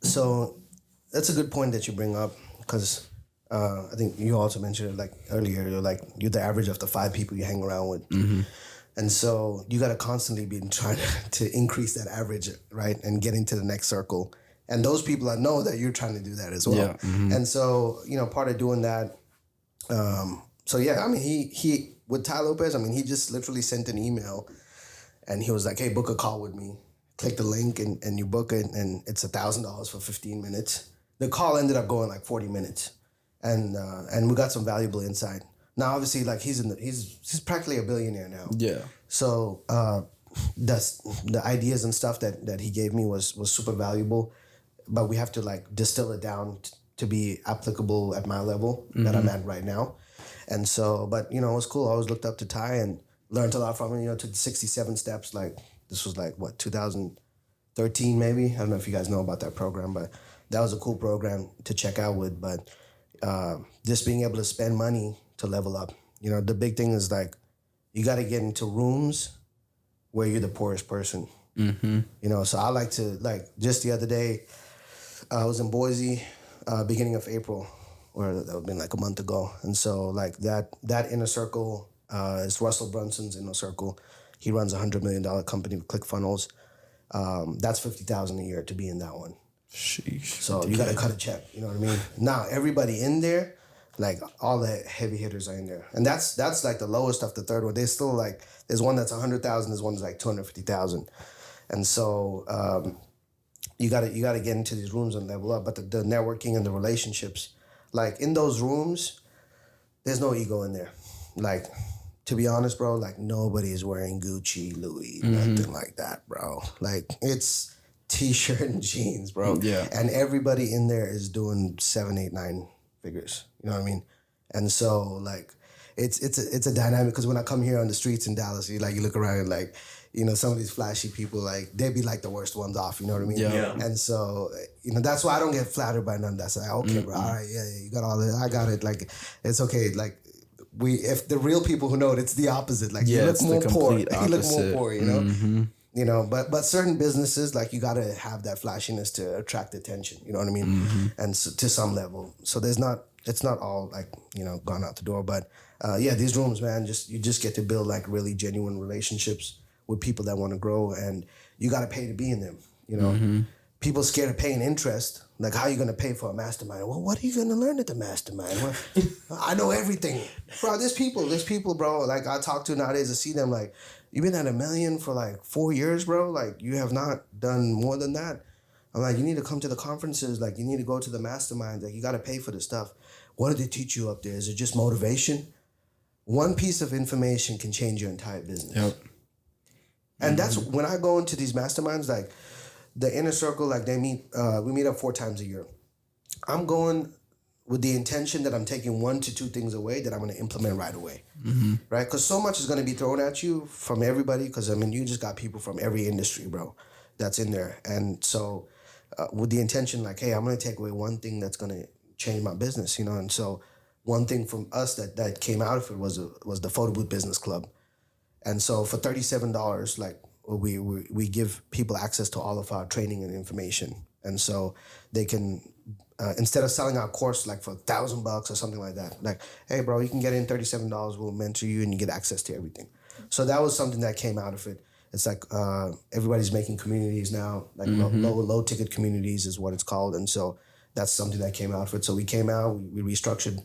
So that's a good point that you bring up because I think you also mentioned it like earlier. You're the average of the 5 people you hang around with. And so you got to constantly be trying to increase that average, right? And get into the next circle. And those people, I know that you're trying to do that as well. Yeah. And so, part of doing that, he with Ty Lopez, he just literally sent an email and he was like, hey, book a call with me. Click the link and you book it and it's $1,000 for 15 minutes. The call ended up going like 40 minutes and we got some valuable insight. Now, obviously, like he's practically a billionaire now. Yeah. So the ideas and stuff that he gave me was super valuable, but we have to like distill it down to be applicable at my level that I'm at right now. And so, but it was cool. I always looked up to Ty and learned a lot from him. Took 67 steps. Like this was like what 2013 maybe. I don't know if you guys know about that program, but that was a cool program to check out with. But just being able to spend money to level up. The big thing is like, you got to get into rooms where you're the poorest person. So I like to, like, just the other day, I was in Boise, beginning of April, or that would have been like a month ago. And so like that inner circle is Russell Brunson's inner circle. He runs a $100 million company with ClickFunnels. That's $50,000 a year to be in that one. Sheesh. So you got to cut a check. You know what I mean? Now everybody in there, like all the heavy hitters are in there, and that's like the lowest of the third one. There's still like there's one that's 100,000, there's one that's like 250,000, and so you gotta get into these rooms and level up. But the networking and the relationships, like in those rooms, there's no ego in there. Like to be honest, bro, like nobody is wearing Gucci, Louis, nothing like that, bro. Like it's t-shirt and jeans, bro. Yeah, and everybody in there is doing 7, 8, 9 figures. You know what I mean? And so like it's a dynamic because when I come here on the streets in Dallas, you look around and like, you know, some of these flashy people, like they'd be like the worst ones off, you know what I mean? Yeah. And so, you know, that's why I don't get flattered by none of that. It's like, okay, bro, all right, yeah, you got all that, I got it. Like, it's okay. Like, if the real people who know it, it's the opposite. Like, you look more poor. You look more poor, you know? Mm-hmm. You know, but certain businesses, like, you got to have that flashiness to attract attention, you know what I mean? Mm-hmm. And so, to some level. So it's not all like, you know, gone out the door. But yeah, these rooms, man, you just get to build like really genuine relationships with people that want to grow, and you got to pay to be in them, you know? Mm-hmm. People scared of paying interest. Like, how are you going to pay for a mastermind? Well, what are you going to learn at the mastermind? Well, I know everything. Bro, there's people, bro, like I talk to nowadays to see them like, you've been at $1 million for like 4 years, bro. Like, you have not done more than that. I'm like, you need to come to the conferences. Like, you need to go to the masterminds. Like, you got to pay for the stuff. What did they teach you up there? Is it just motivation? One piece of information can change your entire business. Yep. And that's when I go into these masterminds, like the inner circle, like we meet up 4 times a year. I'm going with the intention that I'm taking 1 to 2 things away that I'm going to implement right away. Mm-hmm. Right? Because so much is going to be thrown at you from everybody. Because, I mean, you just got people from every industry, bro, that's in there. And so with the intention, like, hey, I'm going to take away 1 thing that's going to change my business, you know? And so one thing from us that came out of it was the Photobooth Business Club. And so for $37, like, we give people access to all of our training and information. And so they can, instead of selling our course like for $1,000 or something like that, like, hey, bro, you can get in $37, we'll mentor you and you get access to everything. So that was something that came out of it. It's like everybody's making communities now, like low ticket communities is what it's called. And so that's something that came out of it. So we came out, we restructured,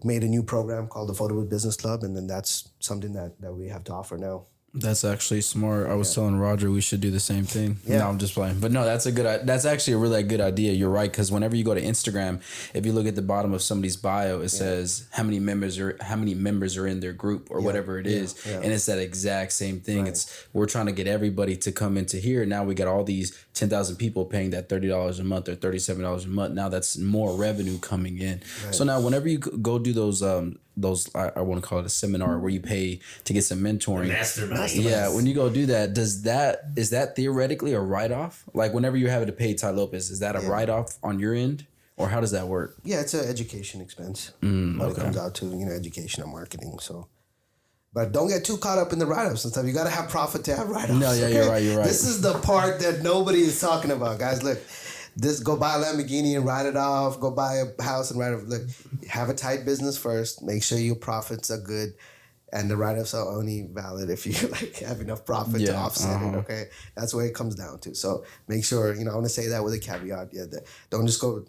made a new program called the Photobooth Business Club, and then that's something that we have to offer now. That's actually smart. I was telling Roger we should do the same thing. Yeah. No, I'm just playing. But no, that's actually a really good idea. You're right, because whenever you go to Instagram, if you look at the bottom of somebody's bio, it says how many members are in their group or whatever it is, and it's that exact same thing. Right. We're trying to get everybody to come into here. Now we got all these 10,000 people paying that $30 a month or $37 a month. Now that's more revenue coming in. Right. So now whenever you go do those I want to call it a seminar where you pay to get some mentoring. Mastermind. Yeah, when you go do that, is that theoretically a write-off? Like whenever you're having to pay Ty Lopez, is that a write-off on your end? Or how does that work? Yeah, it's an education expense when it comes out to, you know, education and marketing. So, but don't get too caught up in the write-ups and stuff. You got to have profit to have write-ups. No, yeah, okay? you're right. This is the part that nobody is talking about, guys. Look, go buy a Lamborghini and write it off. Go buy a house and write it off. Look, have a tight business first. Make sure your profits are good. And the write-ups are only valid if you like have enough profit to offset it, okay? That's what it comes down to. So make sure, you know, I want to say that with a caveat. Yeah, don't just go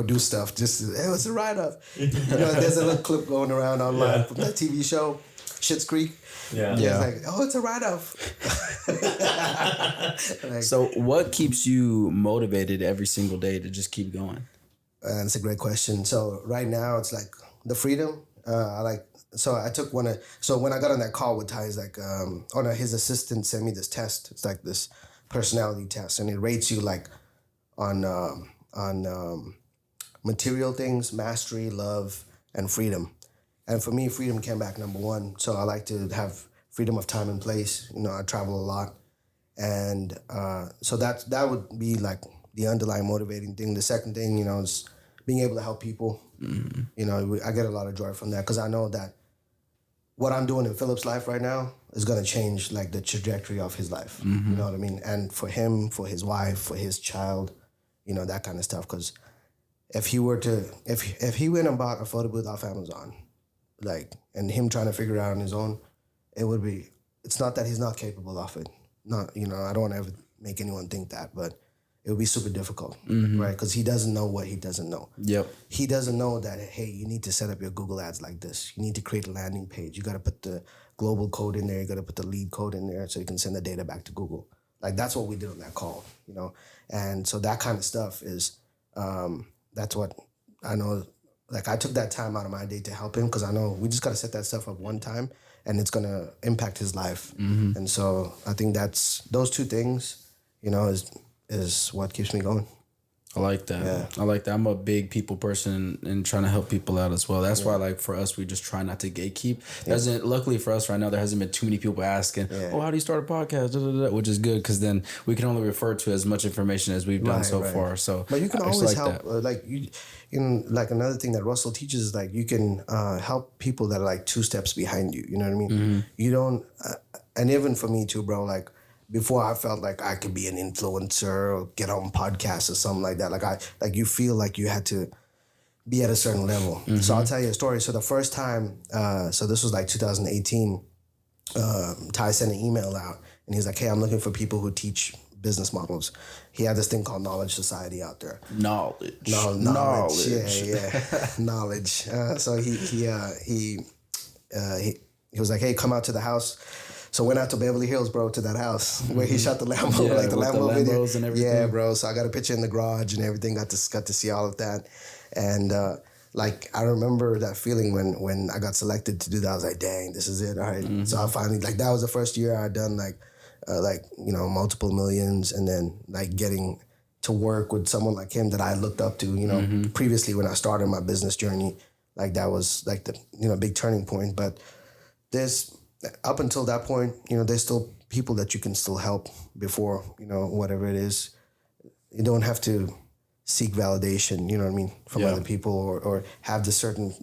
do stuff just to, hey, it's a write-off. You know, there's a little clip going around online from that TV show, Schitt's Creek. Yeah. It's like, oh, it's a write-off. So what keeps you motivated every single day to just keep going? That's a great question. So right now it's like the freedom. So I took so when I got on that call with Ty, he's like, his assistant sent me this test. It's like this personality test, and it rates you like on material things, mastery, love, and freedom. And for me, freedom came back number 1. So I like to have freedom of time and place. You know, I travel a lot. And so that would be like the underlying motivating thing. The second thing, you know, is being able to help people. Mm-hmm. You know, I get a lot of joy from that because I know that what I'm doing in Philip's life right now is going to change like the trajectory of his life. Mm-hmm. You know what I mean? And for him, for his wife, for his child, you know, that kind of stuff. Because if he went and bought a photo booth off Amazon, like, and him trying to figure it out on his own, it's not that he's not capable of it. Not, you know, I don't want to ever make anyone think that, but it would be super difficult, right? Because he doesn't know what he doesn't know. Yep. He doesn't know that, hey, you need to set up your Google ads like this. You need to create a landing page. You got to put the global code in there. You got to put the lead code in there so you can send the data back to Google. Like, that's what we did on that call, you know? And so that kind of stuff is, that's what I know. Like, I took that time out of my day to help him because I know we just got to set that stuff up one time and it's going to impact his life. Mm-hmm. And so I think those 2 things, you know, is what keeps me going. I like that. Yeah. I like that. I'm a big people person and trying to help people out as well. That's why, like, for us, we just try not to gatekeep. Luckily for us right now, there hasn't been too many people asking, oh, how do you start a podcast? Da, da, da, which is good, because then we can only refer to as much information as we've done so far. So, but you can always help. Like another thing that Russell teaches is like you can help people that are like 2 steps behind you. You know what I mean? Mm-hmm. You don't, and even for me too, bro. Like, before I felt like I could be an influencer or get on podcasts or something like that. Like you feel like you had to be at a certain level. Mm-hmm. So I'll tell you a story. So the first time, so this was like 2018, Ty sent an email out and he's like, hey, I'm looking for people who teach business models. He had this thing called Knowledge Society out there. Knowledge. Yeah. Knowledge. So he was like, hey, come out to the house. So went out to Beverly Hills, bro, to that house where he shot the Lambo, like the Lambo video. And everything. Yeah, bro. So I got a picture in the garage and everything. Got to see all of that, and like I remember that feeling when I got selected to do that. I was like, dang, this is it. All right. Mm-hmm. So I finally, like, that was the first year I'd done like multiple millions, and then like getting to work with someone like him that I looked up to. Previously when I started my business journey, like that was like the big turning point. But up until that point, there's still people that you can still help before, whatever it is. You don't have to seek validation, you know what I mean, from other people or have this certain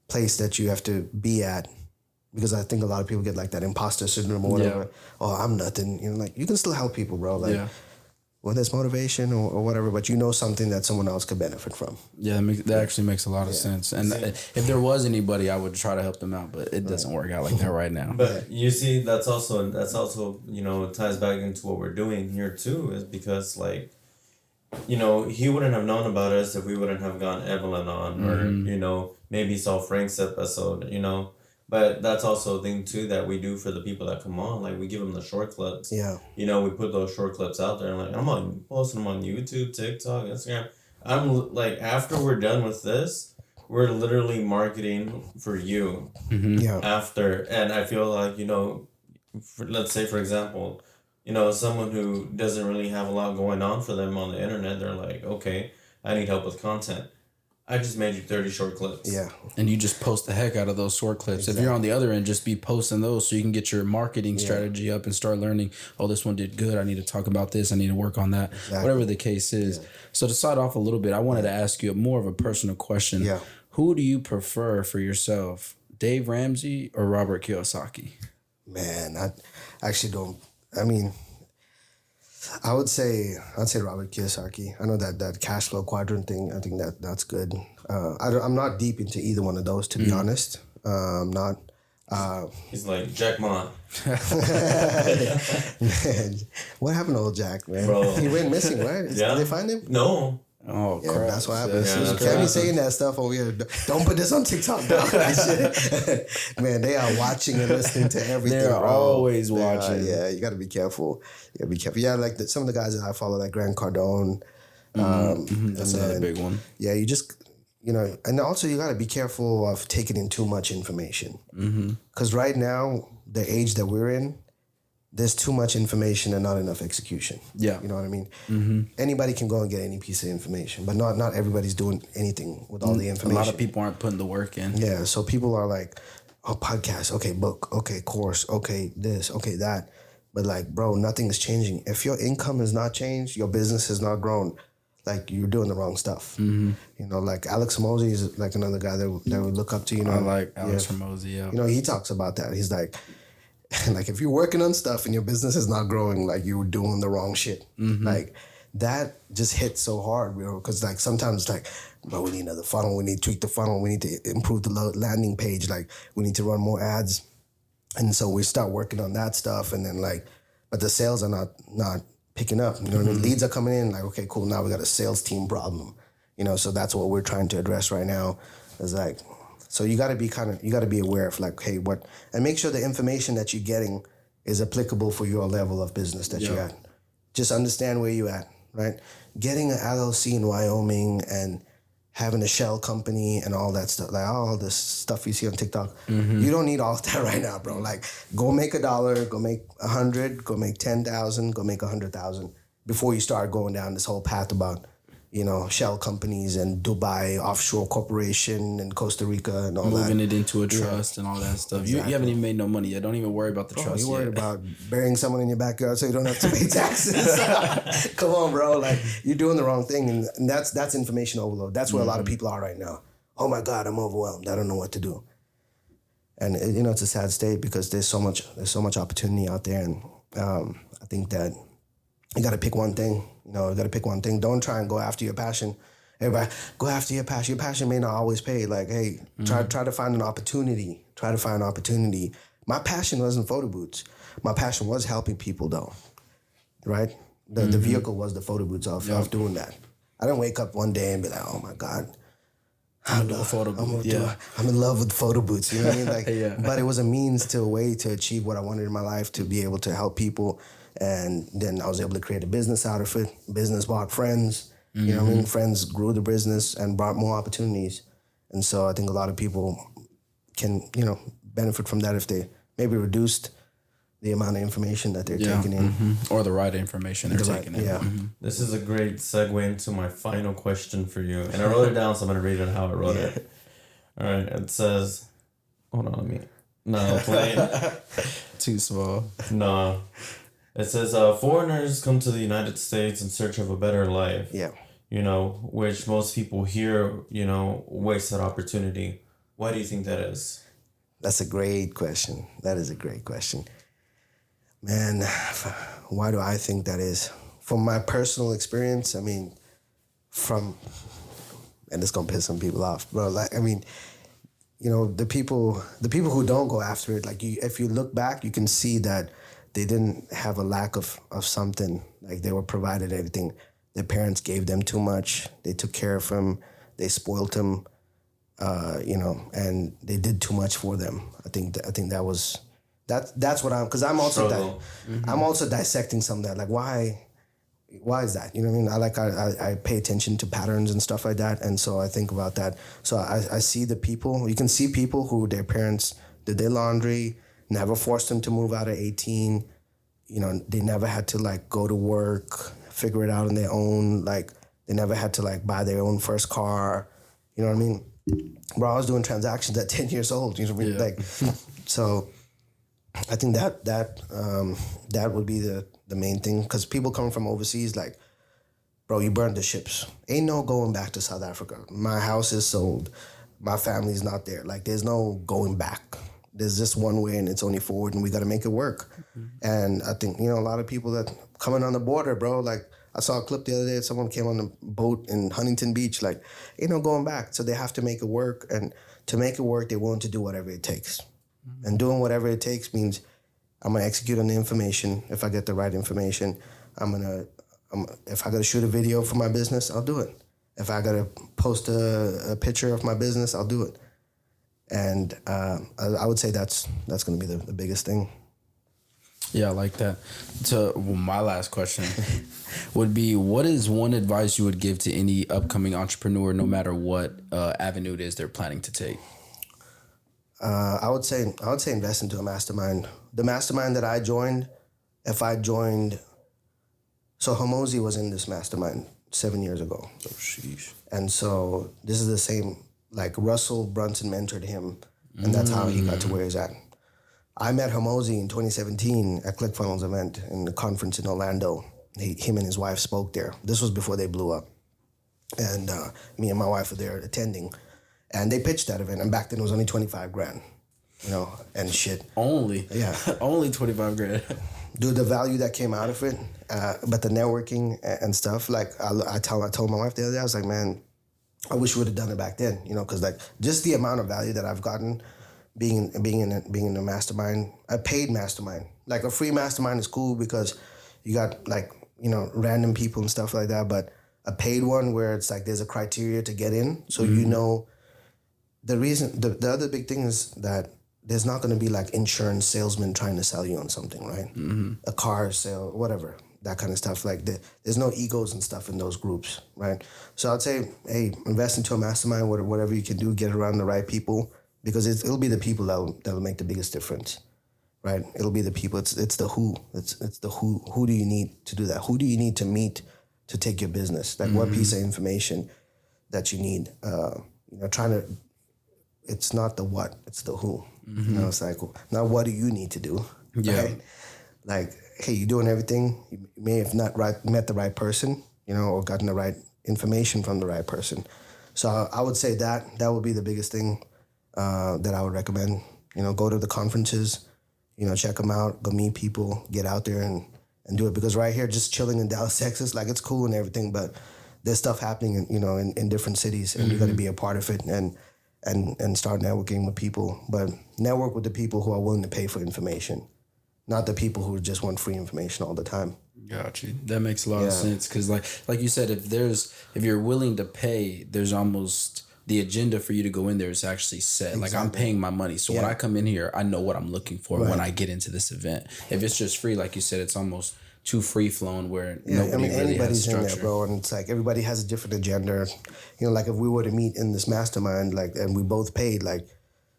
place that you have to be at. Because I think a lot of people get like that imposter syndrome or whatever. Yeah. Oh, I'm nothing. Like you can still help people, bro. Like whether it's motivation or whatever, but something that someone else could benefit from. Yeah, that actually makes a lot of sense. And if there was anybody, I would try to help them out, but it doesn't work out like that right now. But you see, that's also ties back into what we're doing here too, is because like, he wouldn't have known about us if we wouldn't have gotten Evelyn on, or maybe saw Frank's episode, But that's also a thing too that we do for the people that come on. Like we give them the short clips. Yeah. We put those short clips out there, and like I'm posting them on YouTube, TikTok, Instagram. I'm like, after we're done with this, we're literally marketing for you. Mm-hmm. Yeah. After, and I feel like let's say for example, someone who doesn't really have a lot going on for them on the internet, they're like, okay, I need help with content. I just made you 30 short clips. Yeah. And you just post the heck out of those short clips. Exactly. If you're on the other end, just be posting those so you can get your marketing strategy up and start learning, oh, this one did good. I need to talk about this. I need to work on that. Exactly. Whatever the case is. Yeah. So to start off a little bit, I wanted to ask you more of a personal question. Yeah. Who do you prefer for yourself, Dave Ramsey or Robert Kiyosaki? Man, I actually don't. I mean, I'd say Robert Kiyosaki. I know that cash flow quadrant thing. I think that's good. I'm not deep into either one of those, to be honest. I'm not. He's like Jack Ma. Man, what happened to old Jack, man? Bro. He went missing, right? Did they find him? No. Oh, yeah, crap. That's what happens. You can't be saying that stuff over here. Don't put this on TikTok, dog. Man, they are watching and listening to everything. They're always watching. You got to be careful. Yeah, like some of the guys that I follow, like Grant Cardone. That's another big one. Yeah, you just, and also you got to be careful of taking in too much information. Because right now, the age that we're in, there's too much information and not enough execution. Yeah. You know what I mean? Mm-hmm. Anybody can go and get any piece of information, but not everybody's doing anything with all the information. A lot of people aren't putting the work in. Yeah, so people are like, oh, podcast, okay, book, okay, course, okay, this, okay, that. But like, bro, nothing is changing. If your income has not changed, your business has not grown, like you're doing the wrong stuff. Mm-hmm. Like Alex Hormozi is like another guy that we look up to. I like Alex Hormozi, yeah. He talks about that. He's like if you're working on stuff and your business is not growing, like you're doing the wrong shit. Mm-hmm. Like that just hits so hard, bro. Because like sometimes like, bro, we need another funnel. We need to tweak the funnel. We need to improve the landing page. Like we need to run more ads. And so we start working on that stuff. And then like, but the sales are not picking up. You know what I mean? Leads are coming in. Like, okay, cool. Now we got a sales team problem. So that's what we're trying to address right now. Is like, so you got to be aware of like, hey, and make sure the information that you're getting is applicable for your level of business that you're at. Just understand where you're at, right? Getting an LLC in Wyoming and having a shell company and all that stuff, like all this stuff you see on TikTok, you don't need all of that right now, bro. Like, go make $1, go make 100, go make 10,000, go make 100,000 before you start going down this whole path about, shell companies and Dubai offshore corporation and Costa Rica and all that. Moving it into a trust and all that stuff. Exactly. You haven't even made no money yet. Don't even worry about the trust. You're worried about burying someone in your backyard so you don't have to pay taxes. Come on, bro. Like, you're doing the wrong thing. And that's information overload. That's where a lot of people are right now. Oh my God, I'm overwhelmed. I don't know what to do. And it's a sad state because there's so much opportunity out there. And I think that you got to pick one thing. You got to pick one thing. Don't try and go after your passion. Everybody, go after your passion. Your passion may not always pay. Like, hey, try to find an opportunity. Try to find an opportunity. My passion wasn't photo booths. My passion was helping people, though. Right? The vehicle was the photo booths of doing that. I didn't wake up one day and be like, oh my God, I'm in love with photo booths. You know what I mean? Like, But it was a means to a way to achieve what I wanted in my life, to be able to help people. And then I was able to create a business out of it. Business brought friends. You know what I mean? Friends grew the business and brought more opportunities. And so I think a lot of people can, benefit from that if they maybe reduced the amount of information that they're taking in. Or the right information they're taking in. Yeah. This is a great segue into my final question for you. And I wrote it down, so I'm going to read it how I wrote it. All right. It says, hold on, plain. Too small. No. It says, foreigners come to the United States in search of a better life. Yeah. Which most people here, wasted opportunity. Why do you think that is? That's a great question. That is a great question. Man, why do I think that is? From my personal experience, I mean, and it's going to piss some people off, bro. Like, I mean, the people who don't go after it, like, if you look back, you can see that they didn't have a lack of something. Like, they were provided everything. Their parents gave them too much. They took care of them. They spoiled them, and they did too much for them. I think that was that's what because I'm also I'm also dissecting some of that. Like, why is that? You know what I mean? I pay attention to patterns and stuff like that, and so I think about that. So I see the people. You can see people who their parents did their laundry, never forced them to move out at 18. They never had to, like, go to work, figure it out on their own. Like, they never had to, like, buy their own first car. You know what I mean? Bro, I was doing transactions at 10 years old. You know what I mean? Like, so I think that would be the main thing. Because people coming from overseas, like, bro, you burned the ships. Ain't no going back to South Africa. My house is sold. My family's not there. Like, there's no going back. There's just one way, and it's only forward, and we got to make it work. And I think, a lot of people that coming on the border, bro, like, I saw a clip the other day, someone came on a boat in Huntington Beach, like, ain't no going back. So they have to make it work. And to make it work, they're willing to do whatever it takes. And doing whatever it takes means I'm going to execute on the information. If I get the right information, if I got to shoot a video for my business, I'll do it. If I got to post a picture of my business, I'll do it. And I would say that's going to be the biggest thing. Yeah, I like that. So my last question would be, what is one advice you would give to any upcoming entrepreneur, no matter what avenue it is they're planning to take? I would say invest into a mastermind. The mastermind that I joined, so Hormozi was in this mastermind 7 years ago. Oh, sheesh. And so this is the same, like, Russell Brunson mentored him, and that's how he got to where he's at. I met Hormozi in 2017 at ClickFunnels event in the conference in Orlando. Him and his wife spoke there. This was before they blew up. And me and my wife were there attending. And they pitched that event. And back then it was only 25 grand, and shit. Only? Yeah. Only 25 grand. Dude, the value that came out of it, but the networking and stuff, like, I told my wife the other day, I was like, man, I wish we would have done it back then, because, like, just the amount of value that I've gotten being in a mastermind, a paid mastermind. Like, a free mastermind is cool because you got, like, random people and stuff like that, but a paid one where it's like there's a criteria to get in, so the reason, the other big thing is that there's not going to be, like, insurance salesmen trying to sell you on something, right? A car sale, whatever, that kind of stuff. Like, there's no egos and stuff in those groups, right? So I'd say, hey, invest into a mastermind, whatever you can do, get around the right people, because it'll be the people that'll make the biggest difference, right? It'll be the people. It's the who. It's the who. Who do you need to do that? Who do you need to meet to take your business? Like what piece of information that you need? It's not the what, it's the who. It's like, now what do you need to do? Yeah. Right? Like, hey, you're doing everything. You may have not met the right person, or gotten the right information from the right person. So I would say that would be the biggest thing that I would recommend. Go to the conferences, check them out, go meet people, get out there and do it. Because right here, just chilling in Dallas, Texas, like it's cool and everything, but there's stuff happening, in different cities, and you got to be a part of it and start networking with people. But network with the people who are willing to pay for information, not the people who just want free information all the time. Got you. That makes a lot of sense, because like you said, if you're willing to pay, there's almost the agenda for you to go in there is actually set. Exactly. Like I'm paying my money, so when I come in here, I know what I'm looking for when I get into this event. If it's just free, like you said, it's almost too free flowing where nobody really anybody's has structure. in there, bro, and it's like everybody has a different agenda. Like if we were to meet in this mastermind, and we both paid, like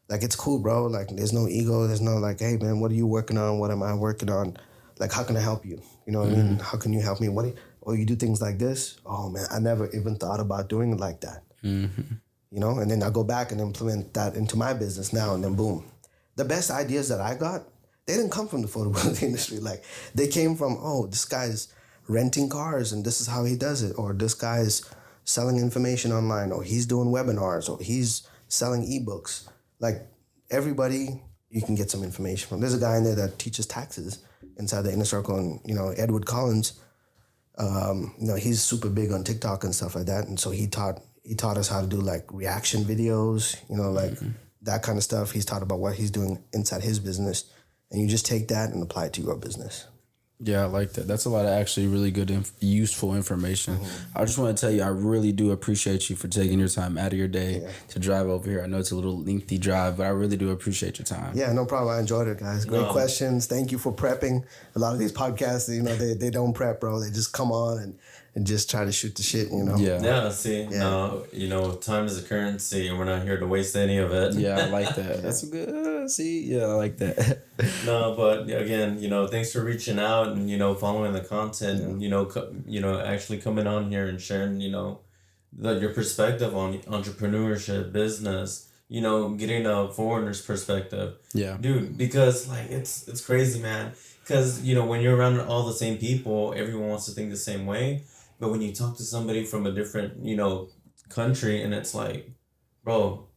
it's cool, bro. Like there's no ego, there's no like, hey man, what are you working on? What am I working on? Like how can I help you? You know what I mean? How can you help me? You do things like this? Oh man, I never even thought about doing it like that. And then I go back and implement that into my business now, and then boom. The best ideas that I got, they didn't come from the photo booth industry. Like they came from, this guy's renting cars and this is how he does it. Or this guy's selling information online, or he's doing webinars, or he's selling ebooks. Like everybody, you can get some information from. There's a guy in there that teaches taxes inside the inner circle, and, Edward Collins, he's super big on TikTok and stuff like that. And so he taught us how to do like reaction videos, that kind of stuff. He's taught about what he's doing inside his business. And you just take that and apply it to your business. Yeah, I like that. That's a lot of actually really good, useful information. I just want to tell you, I really do appreciate you for taking your time out of your day to drive over here. I know it's a little lengthy drive, but I really do appreciate your time. Yeah, no problem. I enjoyed it, guys. Great questions. Thank you for prepping. A lot of these podcasts, they don't prep, bro. They just come on and just try to shoot the shit, Yeah, see, time is a currency, and we're not here to waste any of it. Yeah, I like that. That's good. See, yeah, I like that. No, but again, thanks for reaching out and, following the content and, actually coming on here and sharing, your perspective on entrepreneurship, business, getting a foreigner's perspective. Yeah. Dude, because it's crazy, man. Because, when you're around all the same people, everyone wants to think the same way. But when you talk to somebody from a different, country, and it's like, bro,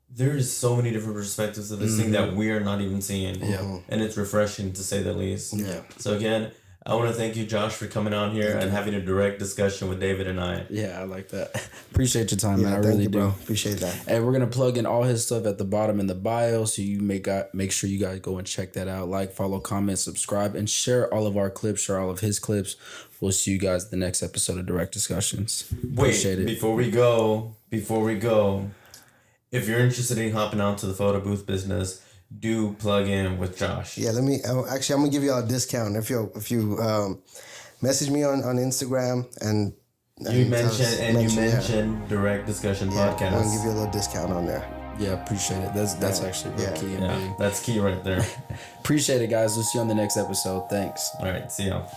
there's so many different perspectives of this thing that we're not even seeing. Yeah. And it's refreshing, to say the least. Yeah. So again, I want to thank you, Josh, for coming on here and having a direct discussion with David and I. Yeah, I like that. Appreciate your time, man. I really do. Bro. Appreciate that. And we're going to plug in all his stuff at the bottom in the bio, so you make sure you guys go and check that out. Like, follow, comment, subscribe, and share all of our clips, share all of his clips. We'll see you guys in the next episode of Direct Discussions. Appreciate it. Before we go, if you're interested in hopping onto the photo booth business, do plug in with Josh. Yeah, I'm gonna give you all a discount if you message me on Instagram and you mentioned Direct Discussion Podcast. I'm gonna give you a little discount on there. Yeah, appreciate it. That's actually real key. Yeah, that's key right there. Appreciate it, guys. We'll see you on the next episode. Thanks. All right, see y'all.